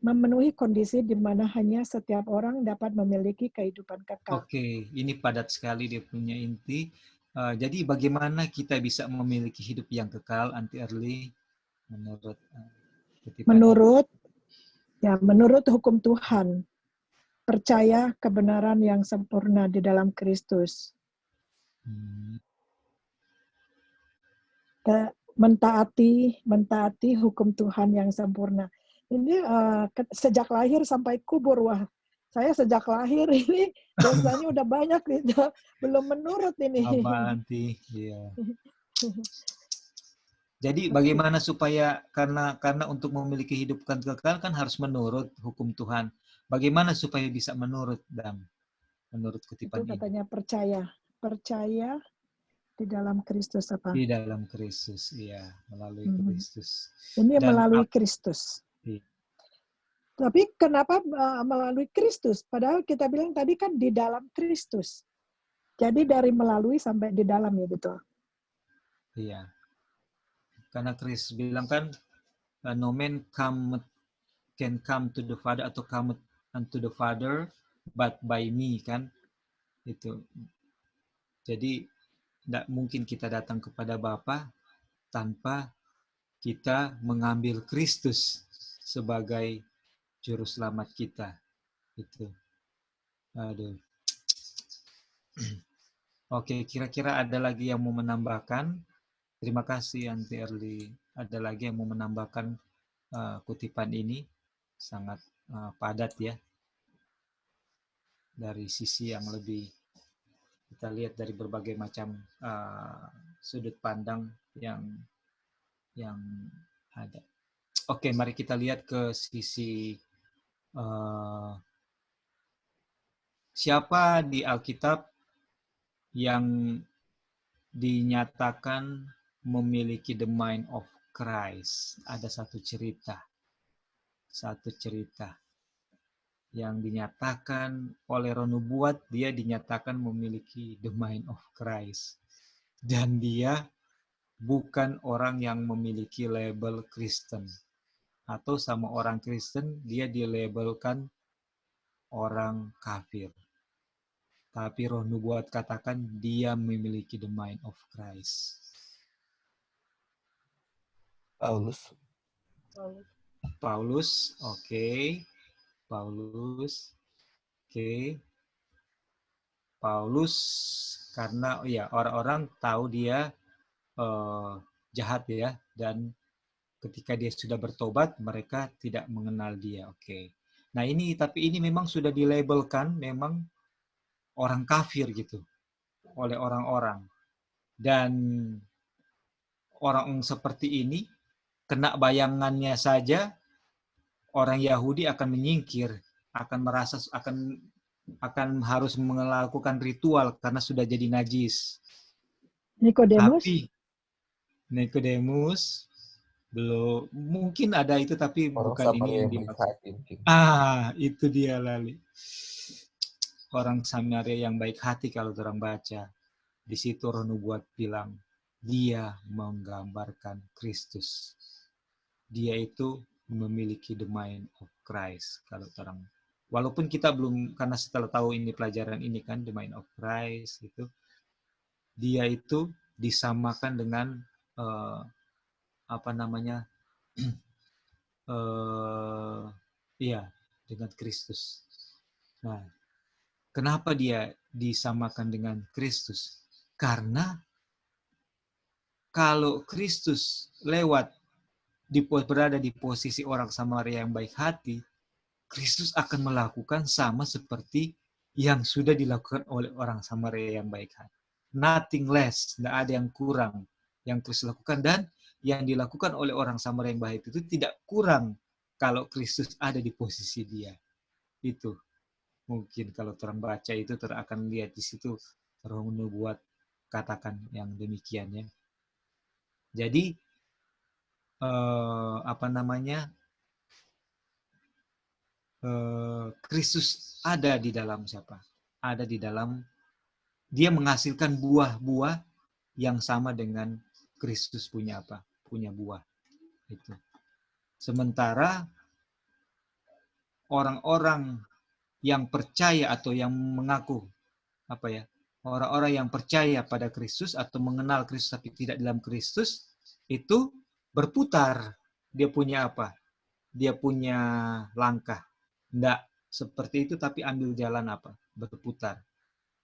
memenuhi kondisi di mana hanya setiap orang dapat memiliki kehidupan kekal. Oke, ini padat sekali dia punya inti. Jadi bagaimana kita bisa memiliki hidup yang kekal, Aunty Early, menurut hukum Tuhan, percaya kebenaran yang sempurna di dalam Kristus. Mentaati hukum Tuhan yang sempurna. Ini sejak lahir sampai kubur, wah. Saya sejak lahir ini dosanya udah banyak nih, belum menurut ini. Nanti, ya. Jadi bagaimana supaya karena untuk memiliki hidup kekal kan harus menurut hukum Tuhan. Bagaimana supaya bisa menurut menurut kutipan itu katanya ini? Percaya di dalam Kristus apa? Di dalam Kristus, iya, melalui Kristus. Ini melalui Kristus. Iya. Tapi kenapa melalui Kristus? Padahal kita bilang tadi kan di dalam Kristus. Jadi dari melalui sampai di dalam ya betul. Iya. Karena Kristus bilang kan, no man can come to the Father atau come unto the Father but by me kan. Itu. Jadi tidak mungkin kita datang kepada Bapa tanpa kita mengambil Kristus sebagai juru selamat kita. Itu. Aduh. Oke, kira-kira ada lagi yang mau menambahkan? Terima kasih Aunty Early. Ada lagi yang mau menambahkan kutipan ini? Sangat padat ya. Dari sisi yang lebih kita lihat dari berbagai macam sudut pandang yang ada. Oke, mari kita lihat ke sisi siapa di Alkitab yang dinyatakan memiliki the mind of Christ. Ada satu cerita yang dinyatakan oleh roh nubuat, dia dinyatakan memiliki the mind of Christ. Dan dia bukan orang yang memiliki label Kristen. Atau sama orang Kristen, dia dilabelkan orang kafir. Tapi roh nubuat katakan dia memiliki the mind of Christ. Paulus, oke. Paulus, karena orang-orang tahu dia jahat ya, dan ketika dia sudah bertobat mereka tidak mengenal dia. Oke. Nah ini memang sudah dilabelkan memang orang kafir gitu oleh orang-orang, dan orang seperti ini kena bayangannya saja orang Yahudi akan menyingkir, akan merasa akan harus melakukan ritual karena sudah jadi najis. Nikodemus belum, mungkin ada itu tapi orang bukan ini yang dimaksud. Itu dia Lali. Orang Samaria yang baik hati, kalau orang baca di situ roh nubuat bilang dia menggambarkan Kristus. Dia itu memiliki the mind of Christ. Kalau orang, walaupun kita belum, karena setelah tahu ini pelajaran ini kan the mind of Christ itu, dia itu disamakan dengan dengan Kristus. Nah, kenapa dia disamakan dengan Kristus? Karena kalau Kristus berada di posisi orang Samaria yang baik hati, Kristus akan melakukan sama seperti yang sudah dilakukan oleh orang Samaria yang baik hati. Nothing less, tidak ada yang kurang yang Kristus lakukan, dan yang dilakukan oleh orang Samaria yang baik itu tidak kurang kalau Kristus ada di posisi dia. Itu mungkin kalau orang baca itu akan lihat di situ roh nubuat katakan yang demikian ya. Jadi Kristus ada di dalam siapa? Ada di dalam dia menghasilkan buah-buah yang sama dengan Kristus punya apa? Punya buah. Itu. Sementara orang-orang yang percaya atau yang mengaku orang-orang yang percaya pada Kristus atau mengenal Kristus tapi tidak dalam Kristus itu berputar. Dia punya apa? Dia punya langkah. Tidak seperti itu tapi ambil jalan apa? Berputar.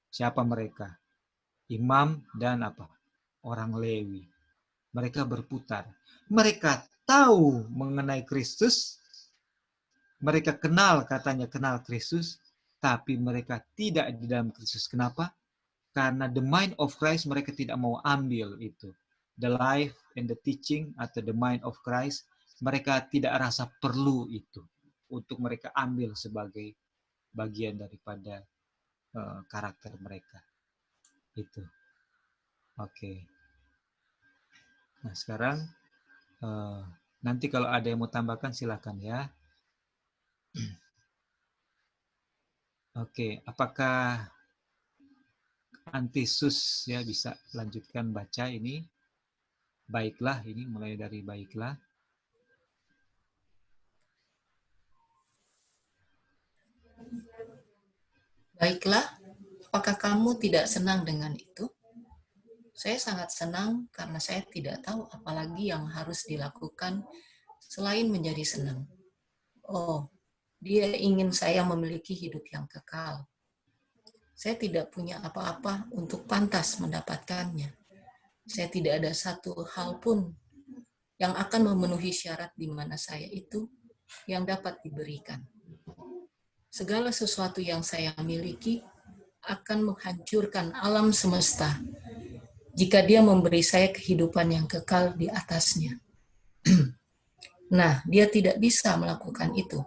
Siapa mereka? Imam dan apa? Orang Lewi. Mereka berputar. Mereka tahu mengenai Kristus. Mereka katanya kenal Kristus, tapi mereka tidak di dalam Kristus. Kenapa? Karena the mind of Christ mereka tidak mau ambil itu. The life and the teaching atau the mind of Christ, mereka tidak rasa perlu itu untuk mereka ambil sebagai bagian daripada karakter mereka. Itu. Oke. Nah sekarang nanti kalau ada yang mau tambahkan silakan ya. Oke, apakah Antisus ya bisa lanjutkan baca ini? Baiklah, ini mulai dari baiklah. Baiklah, apakah kamu tidak senang dengan itu? Saya sangat senang karena saya tidak tahu apalagi yang harus dilakukan selain menjadi senang. Oh, dia ingin saya memiliki hidup yang kekal. Saya tidak punya apa-apa untuk pantas mendapatkannya. Saya tidak ada satu hal pun yang akan memenuhi syarat di mana saya itu yang dapat diberikan. Segala sesuatu yang saya miliki akan menghancurkan alam semesta jika dia memberi saya kehidupan yang kekal di atasnya. Nah, dia tidak bisa melakukan itu.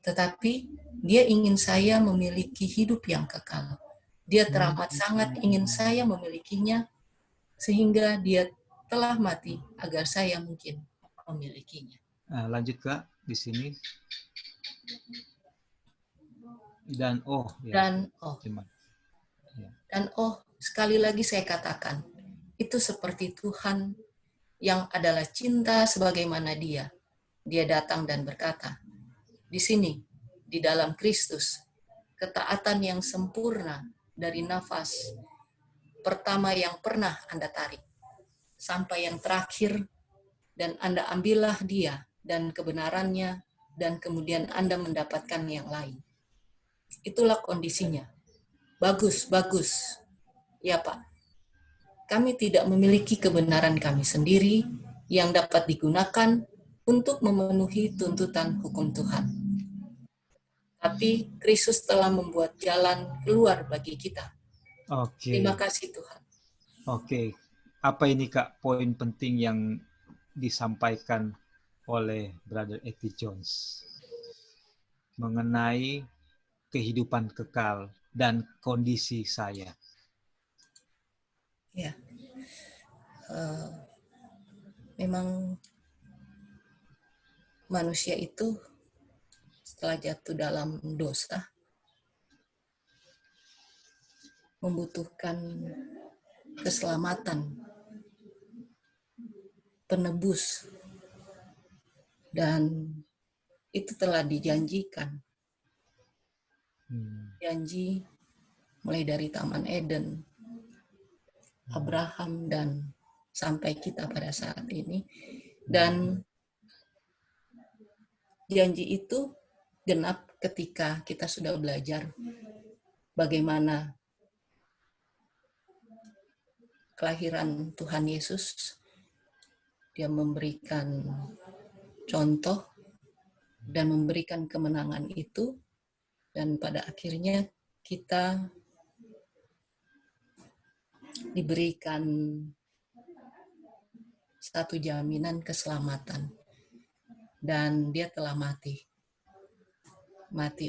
Tetapi dia ingin saya memiliki hidup yang kekal. Dia teramat sangat ingin saya memilikinya, sehingga dia telah mati agar saya mungkin memilikinya. Nah, lanjut Kak, di sini. Dan sekali lagi saya katakan, itu seperti Tuhan yang adalah cinta sebagaimana Dia. Dia datang dan berkata, di sini, di dalam Kristus, ketaatan yang sempurna dari nafas pertama yang pernah Anda tarik, sampai yang terakhir, dan Anda ambillah Dia dan kebenarannya, dan kemudian Anda mendapatkan yang lain. Itulah kondisinya. Bagus, bagus. Ya Pak, kami tidak memiliki kebenaran kami sendiri yang dapat digunakan untuk memenuhi tuntutan hukum Tuhan. Tapi Kristus telah membuat jalan keluar bagi kita. Terima kasih Tuhan. Apa ini Kak poin penting yang disampaikan oleh Brother Eti Jones mengenai kehidupan kekal dan kondisi saya? Ya, memang manusia itu setelah jatuh dalam dosa membutuhkan keselamatan, penebus, dan itu telah dijanjikan. Janji mulai dari Taman Eden, Abraham, dan sampai kita pada saat ini. Dan janji itu genap ketika kita sudah belajar bagaimana kelahiran Tuhan Yesus. Dia memberikan contoh dan memberikan kemenangan itu, dan pada akhirnya kita diberikan satu jaminan keselamatan, dan dia telah mati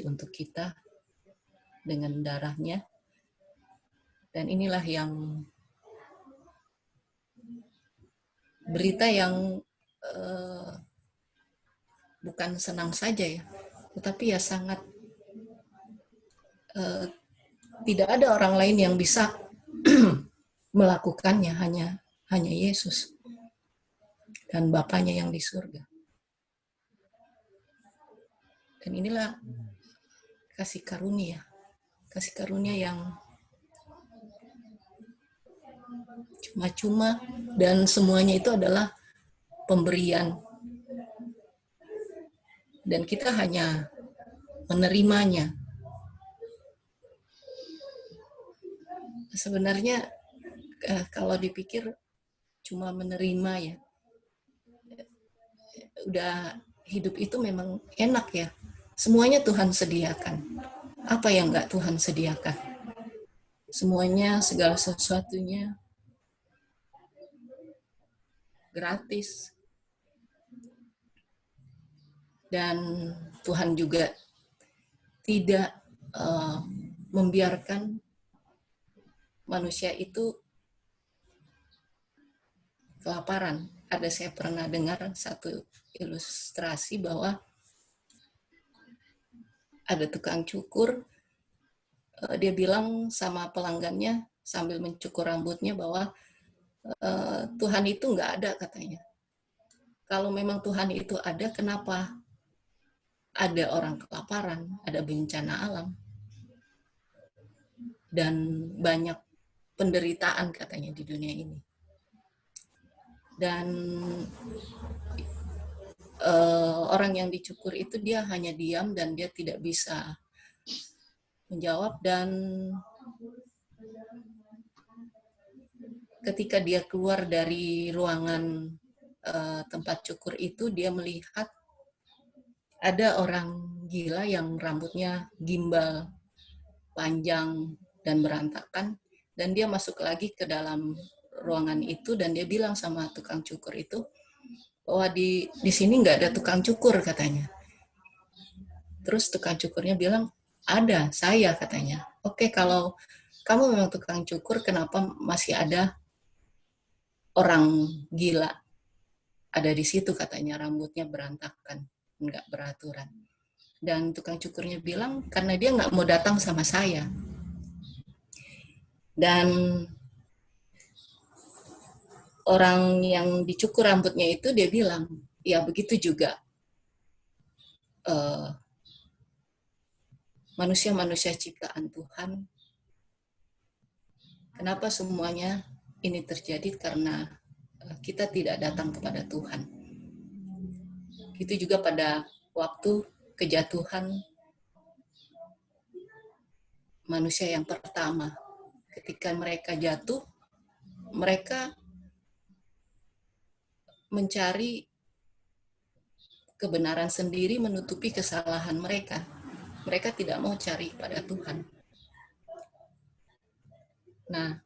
untuk kita dengan darahnya. Dan inilah yang berita yang bukan senang saja ya, tetapi ya sangat tidak ada orang lain yang bisa melakukannya, hanya Yesus dan Bapanya yang di surga. Dan inilah kasih karunia yang cuma-cuma, dan semuanya itu adalah pemberian. Dan kita hanya menerimanya. Sebenarnya kalau dipikir cuma menerima ya, udah hidup itu memang enak ya. Semuanya Tuhan sediakan. Apa yang enggak Tuhan sediakan? Semuanya, segala sesuatunya gratis. Dan Tuhan juga tidak membiarkan manusia itu kelaparan. Saya pernah dengar satu ilustrasi bahwa ada tukang cukur, dia bilang sama pelanggannya sambil mencukur rambutnya bahwa Tuhan itu nggak ada, katanya. Kalau memang Tuhan itu ada, kenapa ada orang kelaparan, ada bencana alam, dan banyak penderitaan katanya di dunia ini. Dan orang yang dicukur itu dia hanya diam dan dia tidak bisa menjawab. Dan ketika dia keluar dari ruangan tempat cukur itu, dia melihat ada orang gila yang rambutnya gimbal, panjang, dan berantakan, dan dia masuk lagi ke dalam ruangan itu dan dia bilang sama tukang cukur itu bahwa di sini nggak ada tukang cukur katanya. Terus tukang cukurnya bilang, ada, saya katanya. Oke, kalau kamu memang tukang cukur, kenapa masih ada orang gila ada di situ katanya, rambutnya berantakan, nggak beraturan. Dan tukang cukurnya bilang, karena dia nggak mau datang sama saya. Dan orang yang dicukur rambutnya itu dia bilang, ya begitu juga manusia-manusia ciptaan Tuhan. Kenapa semuanya ini terjadi? Karena kita tidak datang kepada Tuhan. Itu juga pada waktu kejatuhan manusia yang pertama. Ketika mereka jatuh, mereka mencari kebenaran sendiri, menutupi kesalahan mereka. Mereka tidak mau cari pada Tuhan. Nah,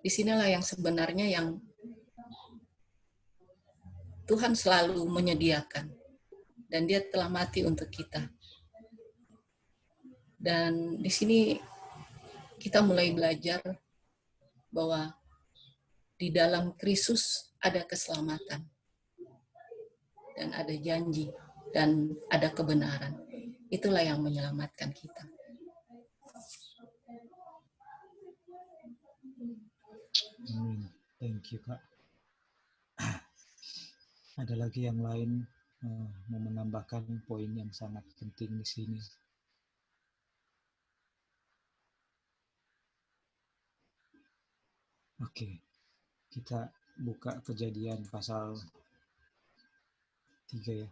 disinilah yang sebenarnya yang Tuhan selalu menyediakan. Dan dia telah mati untuk kita. Dan di sini kita mulai belajar bahwa di dalam Kristus ada keselamatan. Dan ada janji. Dan ada kebenaran. Itulah yang menyelamatkan kita. Thank you, Kak. Ada lagi yang lain mau menambahkan poin yang sangat penting di sini. Oke, kita buka Kejadian pasal 3 ya.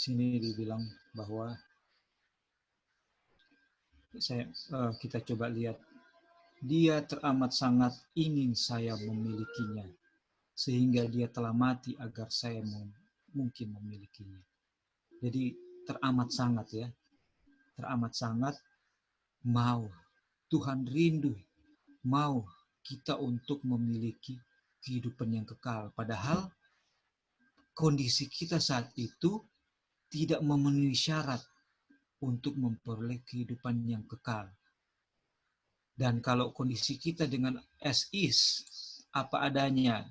Sini dibilang bahwa kita coba lihat, dia teramat sangat ingin saya memilikinya, sehingga dia telah mati agar saya mungkin memilikinya. Jadi teramat sangat ya, teramat sangat mau. Tuhan rindu, mau kita untuk memiliki kehidupan yang kekal. Padahal kondisi kita saat itu tidak memenuhi syarat untuk memperoleh kehidupan yang kekal. Dan kalau kondisi kita dengan as is, apa adanya,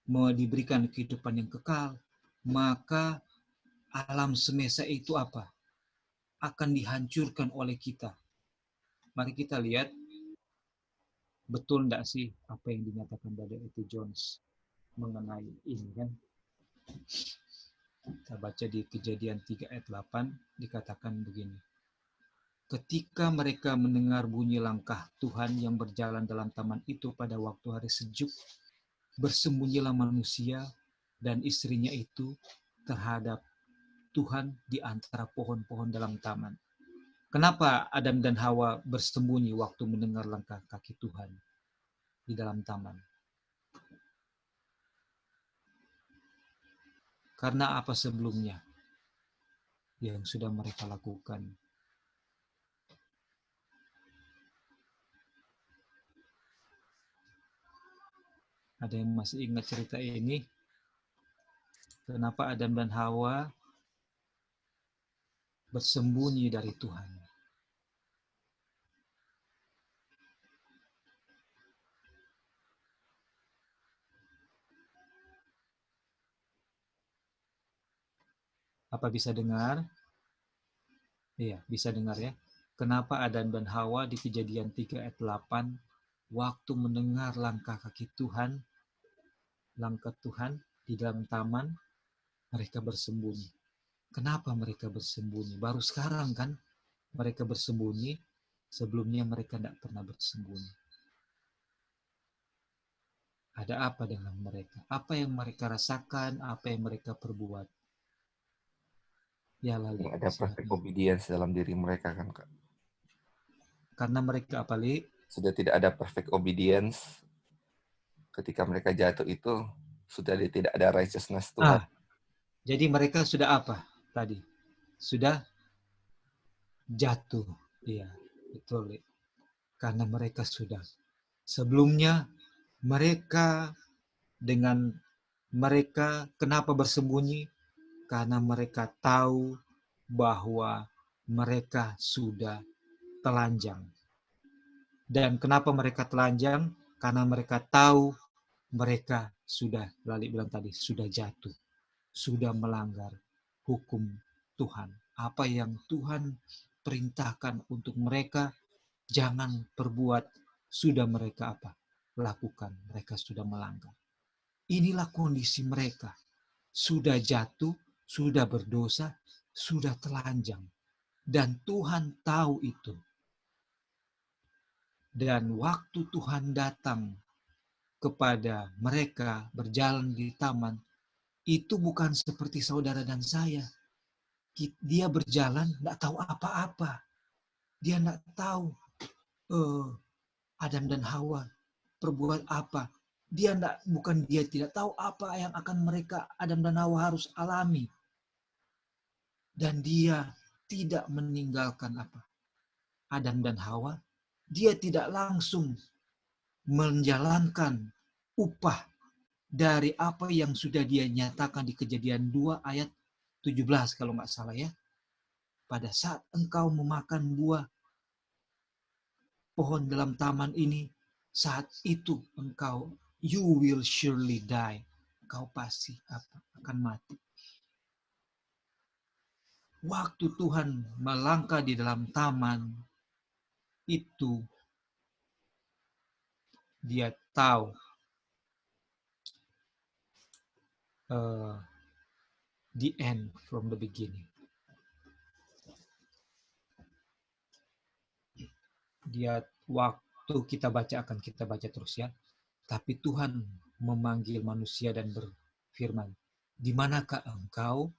mau diberikan kehidupan yang kekal, maka alam semesta itu apa? Akan dihancurkan oleh kita. Mari kita lihat, betul enggak sih apa yang dinyatakan Brother E.T. Jones mengenai ini kan? Kita baca di Kejadian 3 ayat 8, dikatakan begini. Ketika mereka mendengar bunyi langkah Tuhan yang berjalan dalam taman itu pada waktu hari sejuk, bersembunyilah manusia dan istrinya itu terhadap Tuhan di antara pohon-pohon dalam taman. Kenapa Adam dan Hawa bersembunyi waktu mendengar langkah kaki Tuhan di dalam taman? Karena apa sebelumnya yang sudah mereka lakukan? Ada yang masih ingat cerita ini? Kenapa Adam dan Hawa bersembunyi dari Tuhan? Apa bisa dengar? Iya, bisa dengar ya. Kenapa Adam dan Hawa di Kejadian 3 ayat 8 waktu mendengar langkah kaki Tuhan, langkah Tuhan di dalam taman, mereka bersembunyi. Kenapa mereka bersembunyi? Baru sekarang kan mereka bersembunyi, sebelumnya mereka tidak pernah bersembunyi. Ada apa dengan mereka? Apa yang mereka rasakan? Apa yang mereka perbuat? Ya, Lali. Ada perfect obedience dalam diri mereka kan, Kak? Karena mereka apa, Li? Sudah tidak ada perfect obedience. Ketika mereka jatuh itu, sudah tidak ada righteousness Tuhan. Jadi mereka sudah apa tadi? Sudah jatuh. Iya, betul, Li. Karena mereka sudah. Sebelumnya, mereka kenapa bersembunyi? Karena mereka tahu bahwa mereka sudah telanjang. Dan kenapa mereka telanjang? Karena mereka tahu mereka sudah, Lali bilang tadi, sudah jatuh. Sudah melanggar hukum Tuhan. Apa yang Tuhan perintahkan untuk mereka, jangan perbuat, sudah mereka apa? Lakukan. Mereka sudah melanggar. Inilah kondisi mereka. Sudah jatuh, sudah berdosa, sudah telanjang. Dan Tuhan tahu itu. Dan waktu Tuhan datang kepada mereka berjalan di taman, itu bukan seperti saudara dan saya. Dia berjalan, tidak tahu apa-apa. Dia tidak tahu Adam dan Hawa perbuat apa. Bukan dia tidak tahu apa yang akan mereka Adam dan Hawa harus alami. Dan dia tidak meninggalkan apa Adam dan Hawa. Dia tidak langsung menjalankan upah dari apa yang sudah dia nyatakan di Kejadian 2 ayat 17 kalau nggak salah ya. Pada saat engkau memakan buah pohon dalam taman ini, saat itu you will surely die. Engkau pasti akan mati. Waktu Tuhan melangkah di dalam taman itu, dia tahu the end from the beginning. Dia waktu kita akan kita baca terus ya. Tapi Tuhan memanggil manusia dan berfirman, di manakah engkau?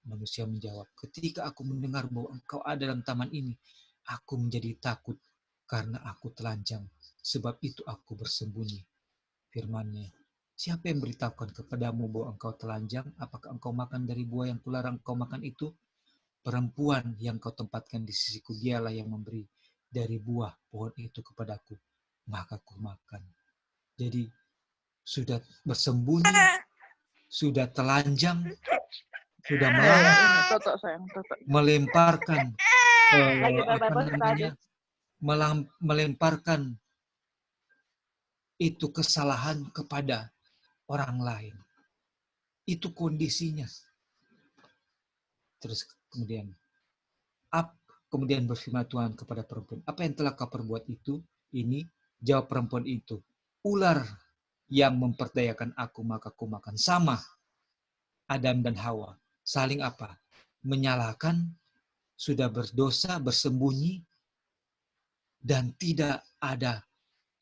Manusia menjawab, ketika aku mendengar bahwa engkau ada dalam taman ini, aku menjadi takut karena aku telanjang. Sebab itu aku bersembunyi. Firman-Nya, siapa yang beritahukan kepadamu bahwa engkau telanjang? Apakah engkau makan dari buah yang kularang engkau makan itu? Perempuan yang kau tempatkan di sisiku, dialah yang memberi dari buah pohon itu kepadaku, maka ku makan. Jadi sudah bersembunyi, sudah telanjang, sudah melemparkan melemparkan itu kesalahan kepada orang lain. Itu kondisinya. Terus kemudian berfirman Tuhan kepada perempuan, apa yang telah kau perbuat itu? Ini jawab perempuan itu, ular yang memperdayakan aku maka ku makan. Sama Adam dan Hawa saling apa? Menyalahkan, sudah berdosa, bersembunyi, dan tidak ada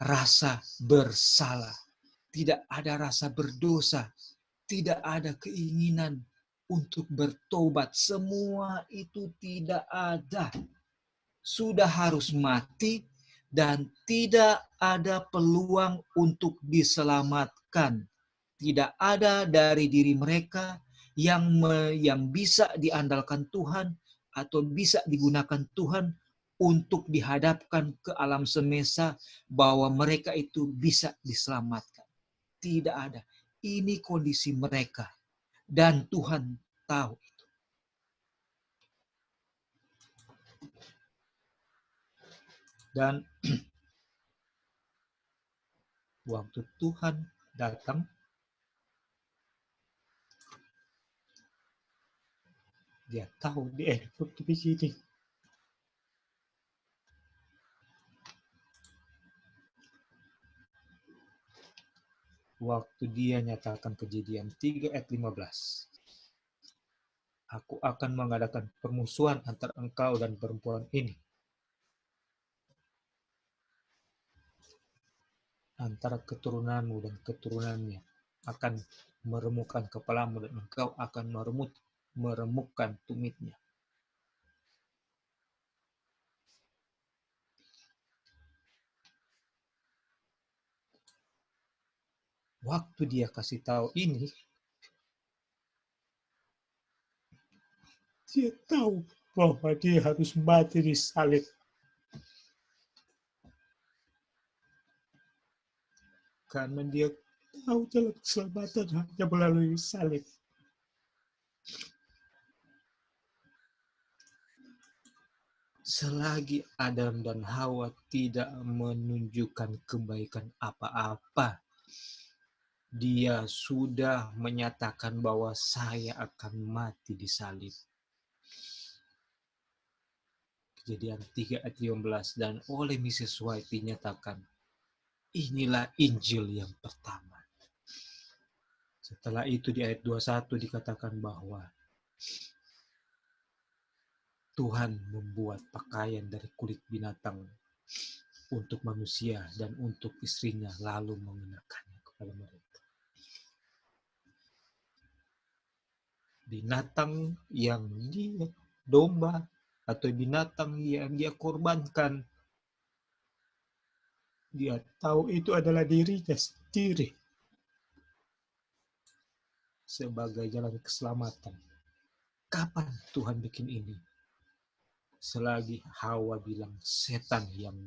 rasa bersalah, tidak ada rasa berdosa, tidak ada keinginan untuk bertobat. Semua itu tidak ada. Sudah harus mati dan tidak ada peluang untuk diselamatkan. Tidak ada dari diri mereka yang bisa diandalkan Tuhan atau bisa digunakan Tuhan untuk dihadapkan ke alam semesta bahwa mereka itu bisa diselamatkan. Tidak ada. Ini kondisi mereka. Dan Tuhan tahu itu. Dan waktu Tuhan datang, dia tahu di sini. Waktu dia nyatakan Kejadian 3 ayat 15. Aku akan mengadakan permusuhan antara engkau dan perempuan ini. antara keturunanmu dan keturunannya akan meremukkan kepalamu dan engkau akan meremukkan tumitnya. Waktu dia kasih tahu ini, dia tahu bahwa dia harus mati di salib. Karena dia tahu jalan keselamatan hanya melalui salib. Selagi Adam dan Hawa tidak menunjukkan kebaikan apa-apa, dia sudah menyatakan bahwa saya akan mati di salib. Kejadian 3 ayat 15, dan oleh Mrs. White dinyatakan, inilah Injil yang pertama. Setelah itu di ayat 21 dikatakan bahwa Tuhan membuat pakaian dari kulit binatang untuk manusia dan untuk istrinya, lalu mengenakannya kepada mereka. Binatang yang dia domba atau binatang yang dia korbankan, dia tahu itu adalah dirinya sendiri sebagai jalan keselamatan. Kapan Tuhan bikin ini? Selagi Hawa bilang setan yang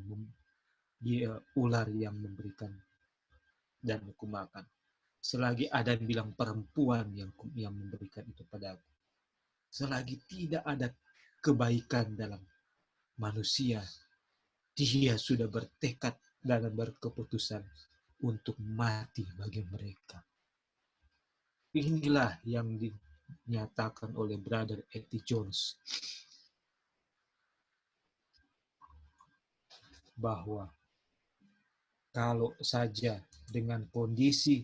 dia ular yang memberikan dan aku makan. Selagi Adam bilang perempuan yang memberikan itu padaku. Selagi tidak ada kebaikan dalam manusia, dia sudah bertekad dan berkeputusan untuk mati bagi mereka. Inilah yang dinyatakan oleh Brother Eddie Jones, bahwa kalau saja dengan kondisi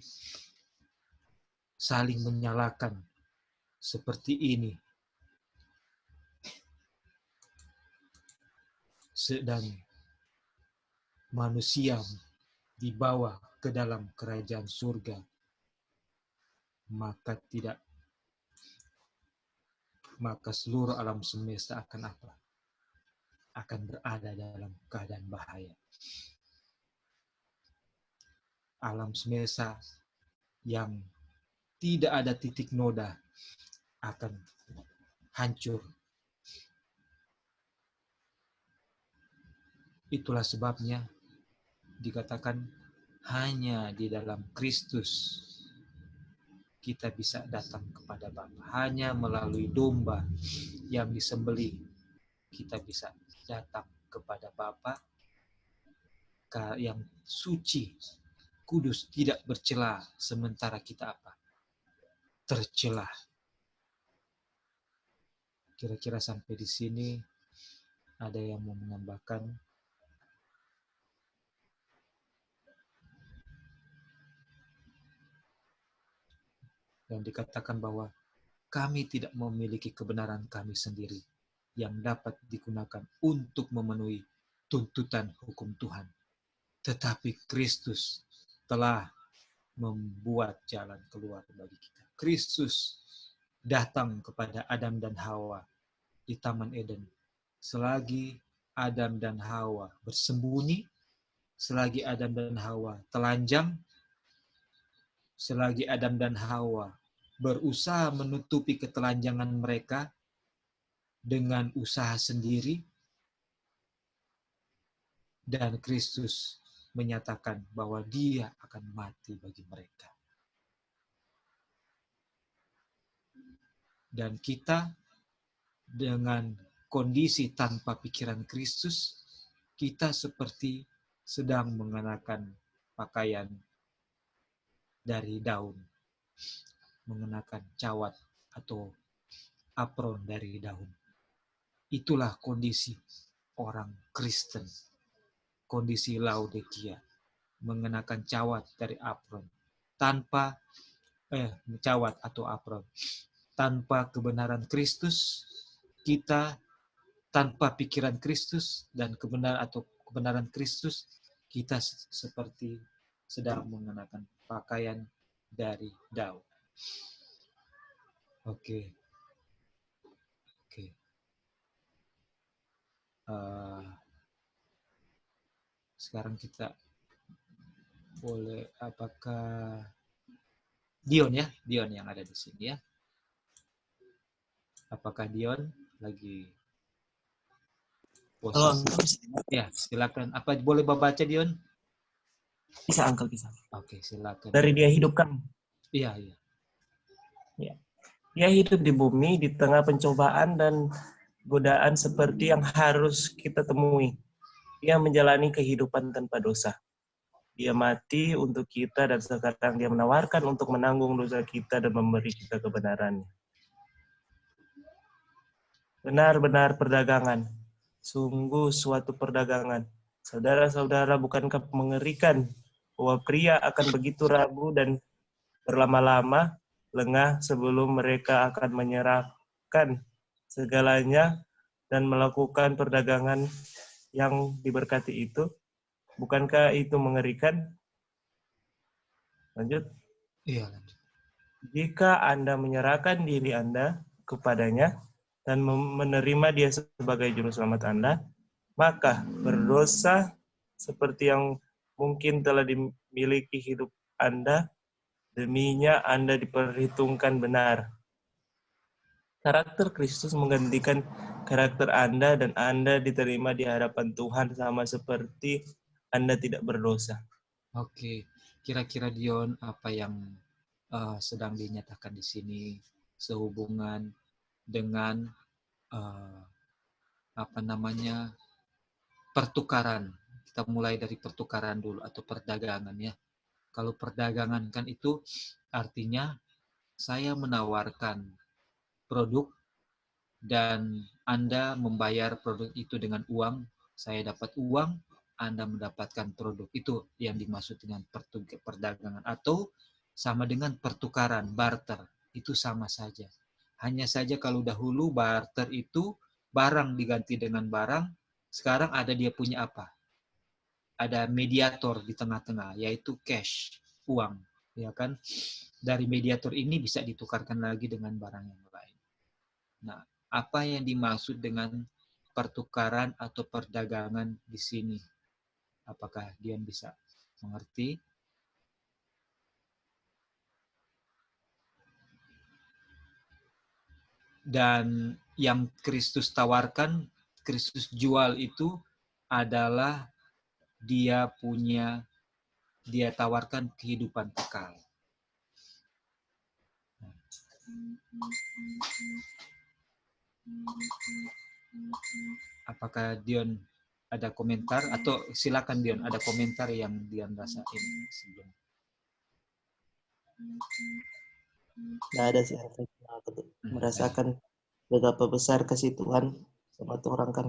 saling menyalahkan seperti ini, dan manusia dibawa ke dalam kerajaan surga, maka seluruh alam semesta akan apa? Akan berada dalam keadaan bahaya. Alam semesta yang tidak ada titik noda akan hancur. Itulah sebabnya dikatakan hanya di dalam Kristus kita bisa datang kepada Bapa. Hanya melalui domba yang disembelih kita bisa datang kepada Bapa yang suci, kudus, tidak bercela, sementara kita apa? Tercela. Kira-kira sampai di sini ada yang mau menambahkan? Dan dikatakan bahwa kami tidak memiliki kebenaran kami sendiri yang dapat digunakan untuk memenuhi tuntutan hukum Tuhan. Tetapi Kristus telah membuat jalan keluar bagi kita. Kristus datang kepada Adam dan Hawa di Taman Eden. Selagi Adam dan Hawa bersembunyi, selagi Adam dan Hawa telanjang, selagi Adam dan Hawa berusaha menutupi ketelanjangan mereka dengan usaha sendiri, dan Kristus menyatakan bahwa dia akan mati bagi mereka. Dan kita dengan kondisi tanpa pikiran Kristus, kita seperti sedang mengenakan pakaian dari daun, mengenakan cawat atau apron dari daun. Itulah kondisi orang Kristen, kondisi Laodikia, mengenakan cawat dari apron, tanpa cawat atau apron. Tanpa kebenaran Kristus, kita tanpa pikiran Kristus dan kebenaran Kristus, kita seperti sedang mengenakan pakaian dari Daud. Oke. Sekarang kita boleh, apakah Dion ya? Dion yang ada di sini ya. Apakah Dion lagi posisi? Ya, silakan. Apa boleh baca Dion? Bisa, Uncle, bisa. Oke, silakan. Dari Dia Hidupkan. Iya. Ya. Dia hidup di bumi di tengah pencobaan dan godaan seperti yang harus kita temui. Dia menjalani kehidupan tanpa dosa. Dia mati untuk kita dan sekarang dia menawarkan untuk menanggung dosa kita dan memberi kita kebenarannya. Benar-benar perdagangan. Sungguh suatu perdagangan. Saudara-saudara, bukankah mengerikan bahwa pria akan begitu ragu dan berlama-lama lengah sebelum mereka akan menyerahkan segalanya dan melakukan perdagangan yang diberkati itu? Bukankah itu mengerikan? Lanjut. Iya, lanjut. Jika Anda menyerahkan diri Anda kepadanya dan menerima dia sebagai juru selamat Anda, maka berdosa seperti yang mungkin telah dimiliki hidup Anda, deminya Anda diperhitungkan benar. Karakter Kristus menggantikan karakter Anda dan Anda diterima di hadapan Tuhan sama seperti Anda tidak berdosa. Oke, kira-kira Dion apa yang sedang dinyatakan di sini sehubungan dengan pertukaran. Kita mulai dari pertukaran dulu atau perdagangan ya. Kalau perdagangan kan itu artinya saya menawarkan produk dan Anda membayar produk itu dengan uang, saya dapat uang, Anda mendapatkan produk. Itu yang dimaksud dengan perdagangan. Atau sama dengan pertukaran, barter. Itu sama saja. Hanya saja kalau dahulu barter itu barang diganti dengan barang, sekarang ada dia punya apa? Ada mediator di tengah-tengah, yaitu cash, uang. Ya kan? Dari mediator ini bisa ditukarkan lagi dengan barang yang lain. Nah, apa yang dimaksud dengan pertukaran atau perdagangan di sini? Apakah Dion bisa mengerti? Dan yang Kristus tawarkan, Kristus jual itu adalah dia tawarkan kehidupan kekal. Apakah Dion ada komentar atau silakan Dion ada komentar yang Dion rasain sebelum? Nggak ada sih, merasakan betapa besar kasih Tuhan sama orang kan.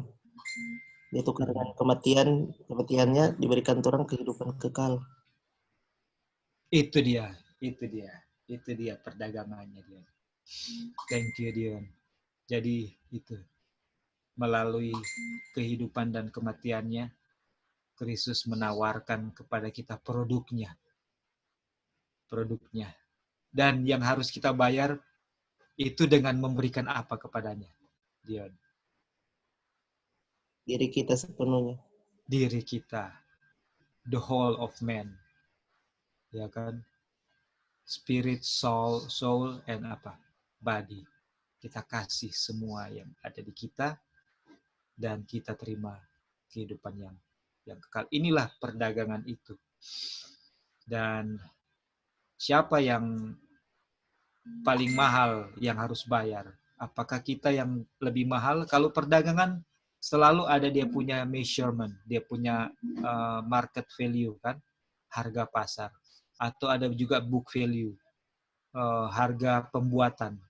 Dia tukar dengan kematiannya diberikan orang kehidupan kekal. Itu dia perdagangannya Dion. Thank you Dion. Jadi itu melalui kehidupan dan kematiannya Kristus menawarkan kepada kita produknya. Dan yang harus kita bayar itu dengan memberikan apa kepadanya, Dion? Diri kita sepenuhnya. Diri kita. The whole of man. Ya kan? Spirit, soul, and apa? Body. Kita kasih semua yang ada di kita dan kita terima kehidupan yang kekal. Inilah perdagangan itu. Dan siapa yang paling mahal yang harus bayar? Apakah kita yang lebih mahal? Kalau perdagangan selalu ada dia punya measurement, dia punya market value kan, harga pasar. Atau ada juga book value, harga pembuatan,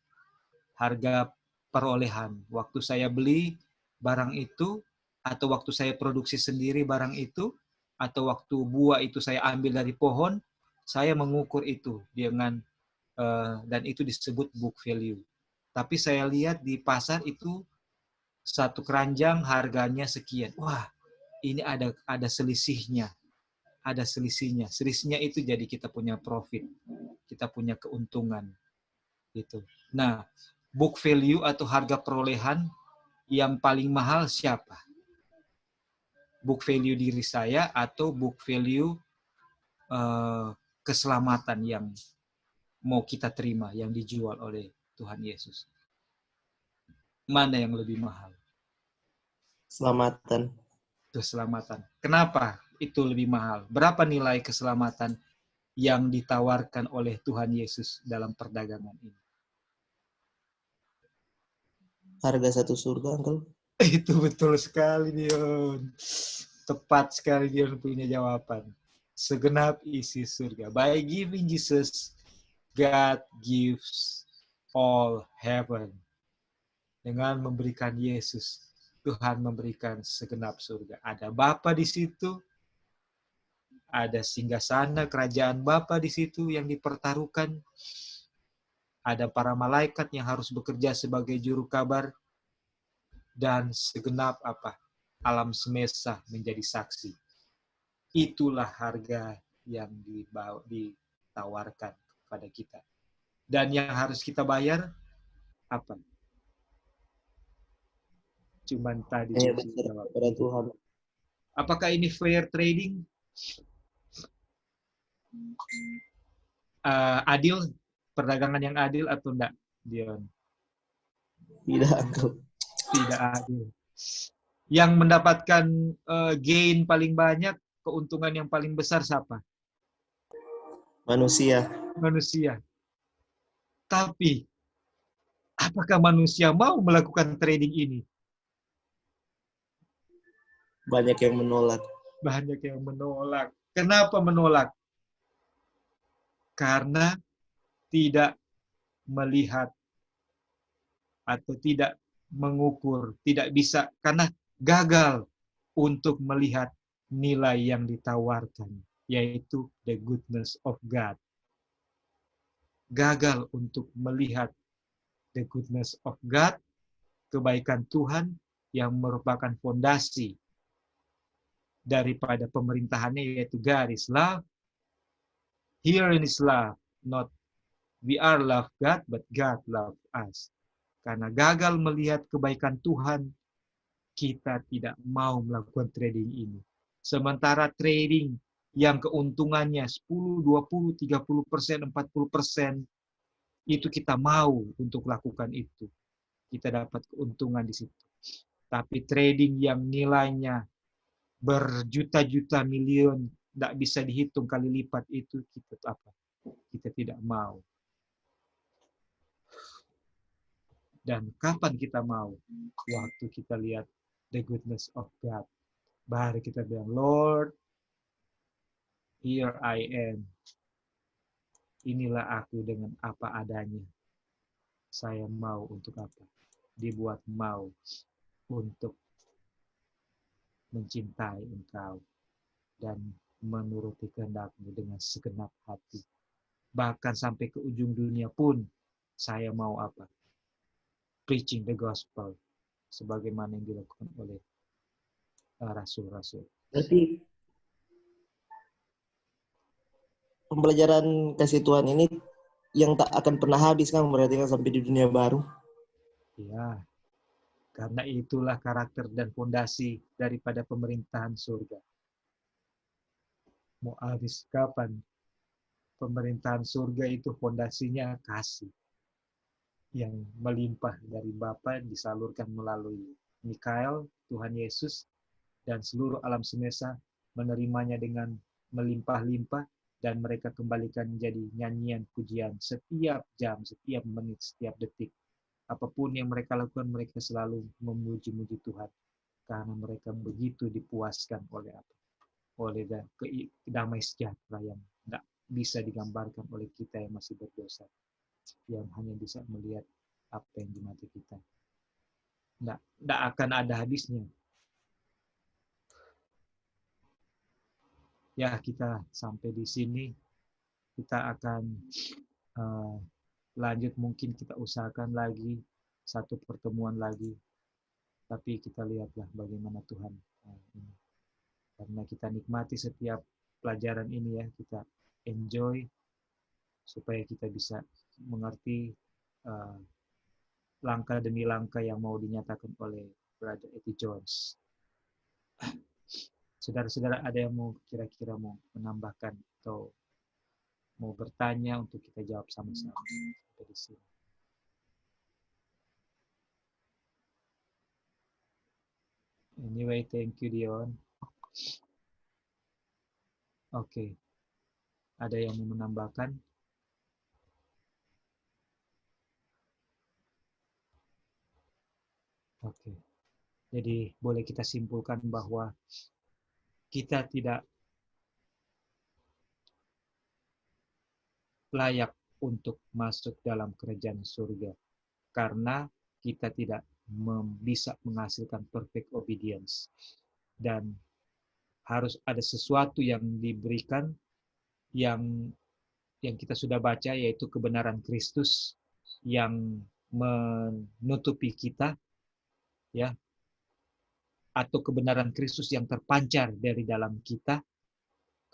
harga perolehan. Waktu saya beli barang itu, atau waktu saya produksi sendiri barang itu, atau waktu buah itu saya ambil dari pohon, saya mengukur itu dengan dan itu disebut book value. Tapi saya lihat di pasar itu satu keranjang harganya sekian. Wah, ini ada selisihnya. ada selisihnya. Selisihnya itu jadi kita punya profit, kita punya keuntungan. Gitu. Nah, book value atau harga perolehan yang paling mahal siapa? Book value diri saya atau book value keselamatan yang mau kita terima, yang dijual oleh Tuhan Yesus? Mana yang lebih mahal? Keselamatan. Keselamatan. Kenapa itu lebih mahal? Berapa nilai keselamatan yang ditawarkan oleh Tuhan Yesus dalam perdagangan ini? Harga satu surga, Uncle. Itu betul sekali, Dion. Tepat sekali Dion punya jawaban. Segenap isi surga. By giving Jesus, God gives all heaven. Dengan memberikan Yesus, Tuhan memberikan segenap surga. Ada Bapa di situ, ada singgasana kerajaan Bapa di situ yang dipertaruhkan. Ada para malaikat yang harus bekerja sebagai juru kabar, dan segenap alam semesta menjadi saksi. Itulah harga yang ditawarkan kepada kita. Dan yang harus kita bayar apa? Cuman tadi kepada Tuhan. Apakah ini fair trading? Adil? Perdagangan yang adil atau enggak, Dion? Tidak, Uncle. Tidak adil. Yang mendapatkan gain paling banyak, keuntungan yang paling besar siapa? Manusia. Manusia. Tapi, apakah manusia mau melakukan trading ini? Banyak yang menolak. Banyak yang menolak. Kenapa menolak? Karena tidak melihat atau tidak mengukur, tidak bisa, karena gagal untuk melihat nilai yang ditawarkan, yaitu the goodness of God. Gagal untuk melihat the goodness of God, kebaikan Tuhan yang merupakan fondasi daripada pemerintahannya, yaitu God is love. Here in His love, not we are love God, but God love us. Karena gagal melihat kebaikan Tuhan, kita tidak mau melakukan trading ini. Sementara trading yang keuntungannya 10, 20, 30%, 40%, itu kita mau untuk lakukan itu. Kita dapat keuntungan di situ. Tapi trading yang nilainya berjuta-juta miliun, tidak bisa dihitung kali lipat, itu kita tidak mau. Dan kapan kita mau? Waktu kita lihat the goodness of God. Baru kita bilang, Lord, here I am. Inilah aku dengan apa adanya. Saya mau untuk apa? Dibuat mau untuk mencintai Engkau dan menuruti kehendak-Mu dengan segenap hati. Bahkan sampai ke ujung dunia pun, saya mau apa? Preaching the gospel, sebagaimana yang dilakukan oleh rasul-rasul. Berarti pembelajaran kasih Tuhan ini yang tak akan pernah habis kan, berarti kan, sampai di dunia baru. Ya, karena itulah karakter dan fondasi daripada pemerintahan surga. Mau habis kapan? Pemerintahan surga itu fondasinya kasih yang melimpah dari Bapa, disalurkan melalui Mikael, Tuhan Yesus, dan seluruh alam semesta menerimanya dengan melimpah-limpah, dan mereka kembalikan menjadi nyanyian pujian setiap jam, setiap menit, setiap detik. Apapun yang mereka lakukan, mereka selalu memuji-muji Tuhan, karena mereka begitu dipuaskan oleh apa? Oleh damai sejahtera yang tidak bisa digambarkan oleh kita yang masih berdosa, yang hanya bisa melihat apa yang di mata kita. Tidak akan ada habisnya. Ya, kita sampai di sini. Kita akan lanjut, mungkin kita usahakan lagi satu pertemuan lagi. Tapi kita lihatlah bagaimana Tuhan ini. Karena kita nikmati setiap pelajaran ini ya, kita enjoy supaya kita bisa mengerti langkah demi langkah yang mau dinyatakan oleh Brother Eddie Jones. Saudara-saudara, ada yang mau kira-kira mau menambahkan atau mau bertanya untuk kita jawab sama-sama dari sini? Anyway, thank you Dion. Oke. Ada yang mau menambahkan? Oke. Jadi boleh kita simpulkan bahwa kita tidak layak untuk masuk dalam kerajaan surga karena kita tidak bisa menghasilkan perfect obedience, dan harus ada sesuatu yang diberikan yang kita sudah baca, yaitu kebenaran Kristus yang menutupi kita, ya, atau kebenaran Kristus yang terpancar dari dalam kita,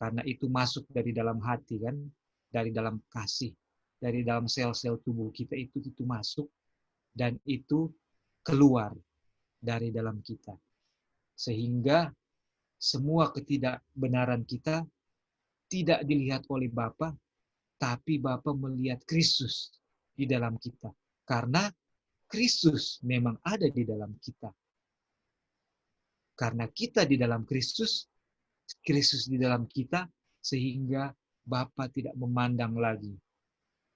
karena itu masuk dari dalam hati kan, dari dalam kasih, dari dalam sel-sel tubuh kita itu masuk, dan itu keluar dari dalam kita. Sehingga semua ketidakbenaran kita tidak dilihat oleh Bapa, tapi Bapa melihat Kristus di dalam kita. Karena Kristus memang ada di dalam kita. Karena kita di dalam Kristus, Kristus di dalam kita, sehingga Bapa tidak memandang lagi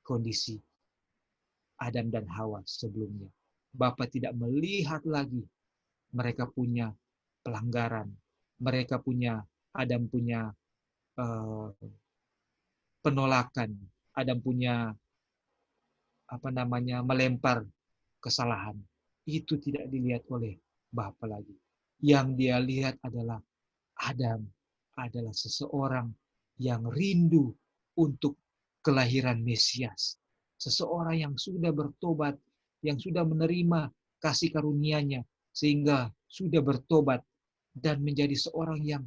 kondisi Adam dan Hawa sebelumnya. Bapa tidak melihat lagi mereka punya pelanggaran, mereka punya, Adam punya penolakan, Adam punya melempar kesalahan. Itu tidak dilihat oleh Bapa lagi. Yang dia lihat adalah Adam adalah seseorang yang rindu untuk kelahiran Mesias. Seseorang yang sudah bertobat, yang sudah menerima kasih karunia-Nya, sehingga sudah bertobat dan menjadi seorang yang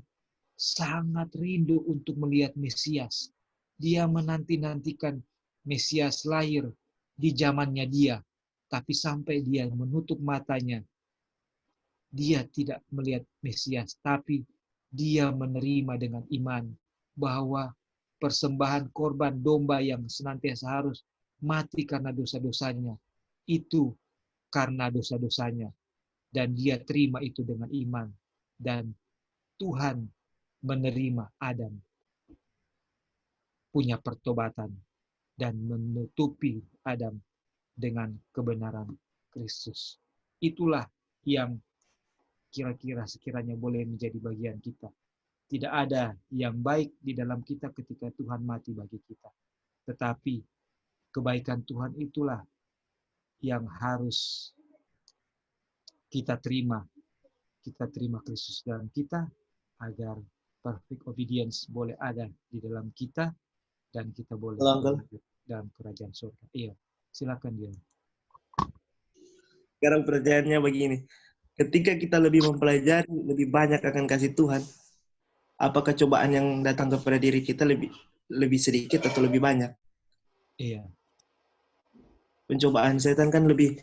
sangat rindu untuk melihat Mesias. Dia menanti-nantikan Mesias lahir di zamannya dia, tapi sampai dia menutup matanya, dia tidak melihat Mesias, tapi dia menerima dengan iman bahwa persembahan korban domba yang senantiasa harus mati karena dosa-dosanya, itu karena dosa-dosanya. Dan dia terima itu dengan iman. Dan Tuhan menerima Adam punya pertobatan dan menutupi Adam dengan kebenaran Kristus. Itulah yang kira-kira sekiranya boleh menjadi bagian kita. Tidak ada yang baik di dalam kita ketika Tuhan mati bagi kita. Tetapi kebaikan Tuhan itulah yang harus kita terima. Kita terima Kristus dalam kita agar perfect obedience boleh ada di dalam kita dan kita boleh dalam kerajaan surga. Iya, silakan dia. Sekarang pertanyaannya begini. Ketika kita lebih mempelajari, lebih banyak akan kasih Tuhan, apakah cobaan yang datang kepada diri kita lebih sedikit atau lebih banyak? Iya. Pencobaan setan kan lebih,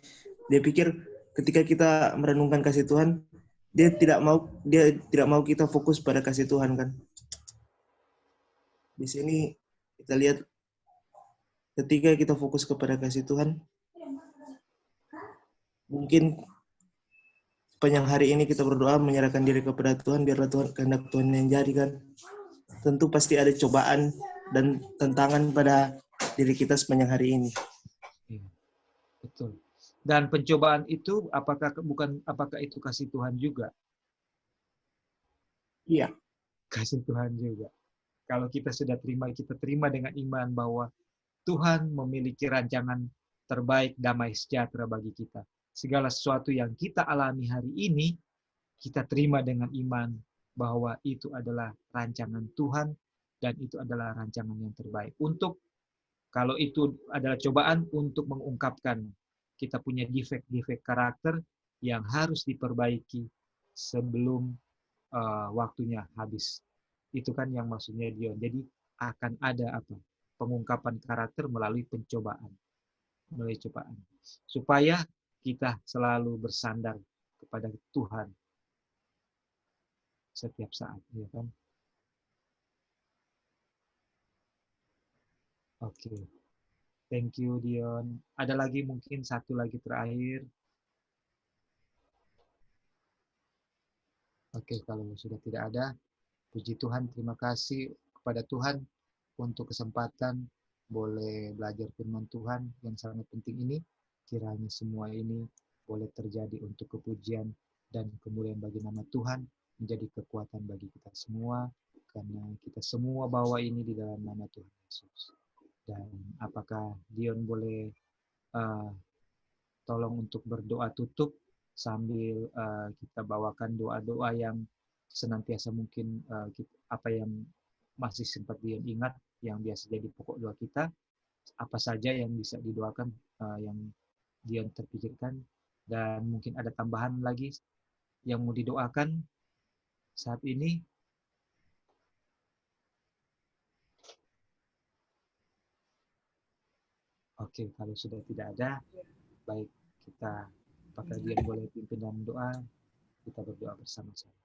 dia pikir ketika kita merenungkan kasih Tuhan, dia tidak mau kita fokus pada kasih Tuhan kan. Di sini kita lihat ketika kita fokus kepada kasih Tuhan, mungkin sepanjang hari ini kita berdoa menyerahkan diri kepada Tuhan, biarlah Tuhan kehendak Tuhan yang jadi kan. Tentu pasti ada cobaan dan tantangan pada diri kita sepanjang hari ini. Betul. Dan pencobaan itu apakah itu kasih Tuhan juga? Iya. Kasih Tuhan juga. Kalau kita sudah terima, kita terima dengan iman bahwa Tuhan memiliki rancangan terbaik, damai sejahtera bagi kita. Segala sesuatu yang kita alami hari ini, kita terima dengan iman bahwa itu adalah rancangan Tuhan dan itu adalah rancangan yang terbaik. Kalau itu adalah cobaan untuk mengungkapkan kita punya defek-defek karakter yang harus diperbaiki sebelum waktunya habis. Itu kan yang maksudnya Dion. Jadi akan ada apa? Pengungkapan karakter melalui pencobaan. Melalui cobaan. Supaya kita selalu bersandar kepada Tuhan setiap saat, ya kan? Oke. Thank you Dion. Ada lagi mungkin satu lagi terakhir. Oke, kalau sudah tidak ada, puji Tuhan, terima kasih kepada Tuhan untuk kesempatan boleh belajar firman Tuhan yang sangat penting ini. Kiranya semua ini boleh terjadi untuk kepujian dan kemuliaan bagi nama Tuhan, menjadi kekuatan bagi kita semua, karena kita semua bawa ini di dalam nama Tuhan Yesus. Dan apakah Dion boleh tolong untuk berdoa tutup sambil kita bawakan doa-doa yang senantiasa mungkin apa yang masih sempat Dion ingat, yang biasa jadi pokok doa kita, apa saja yang bisa didoakan, yang Dion terpikirkan, dan mungkin ada tambahan lagi yang mau didoakan saat ini. Oke, kalau sudah tidak ada, baik kita, apakah Dion boleh pimpin dalam doa, kita berdoa bersama-sama.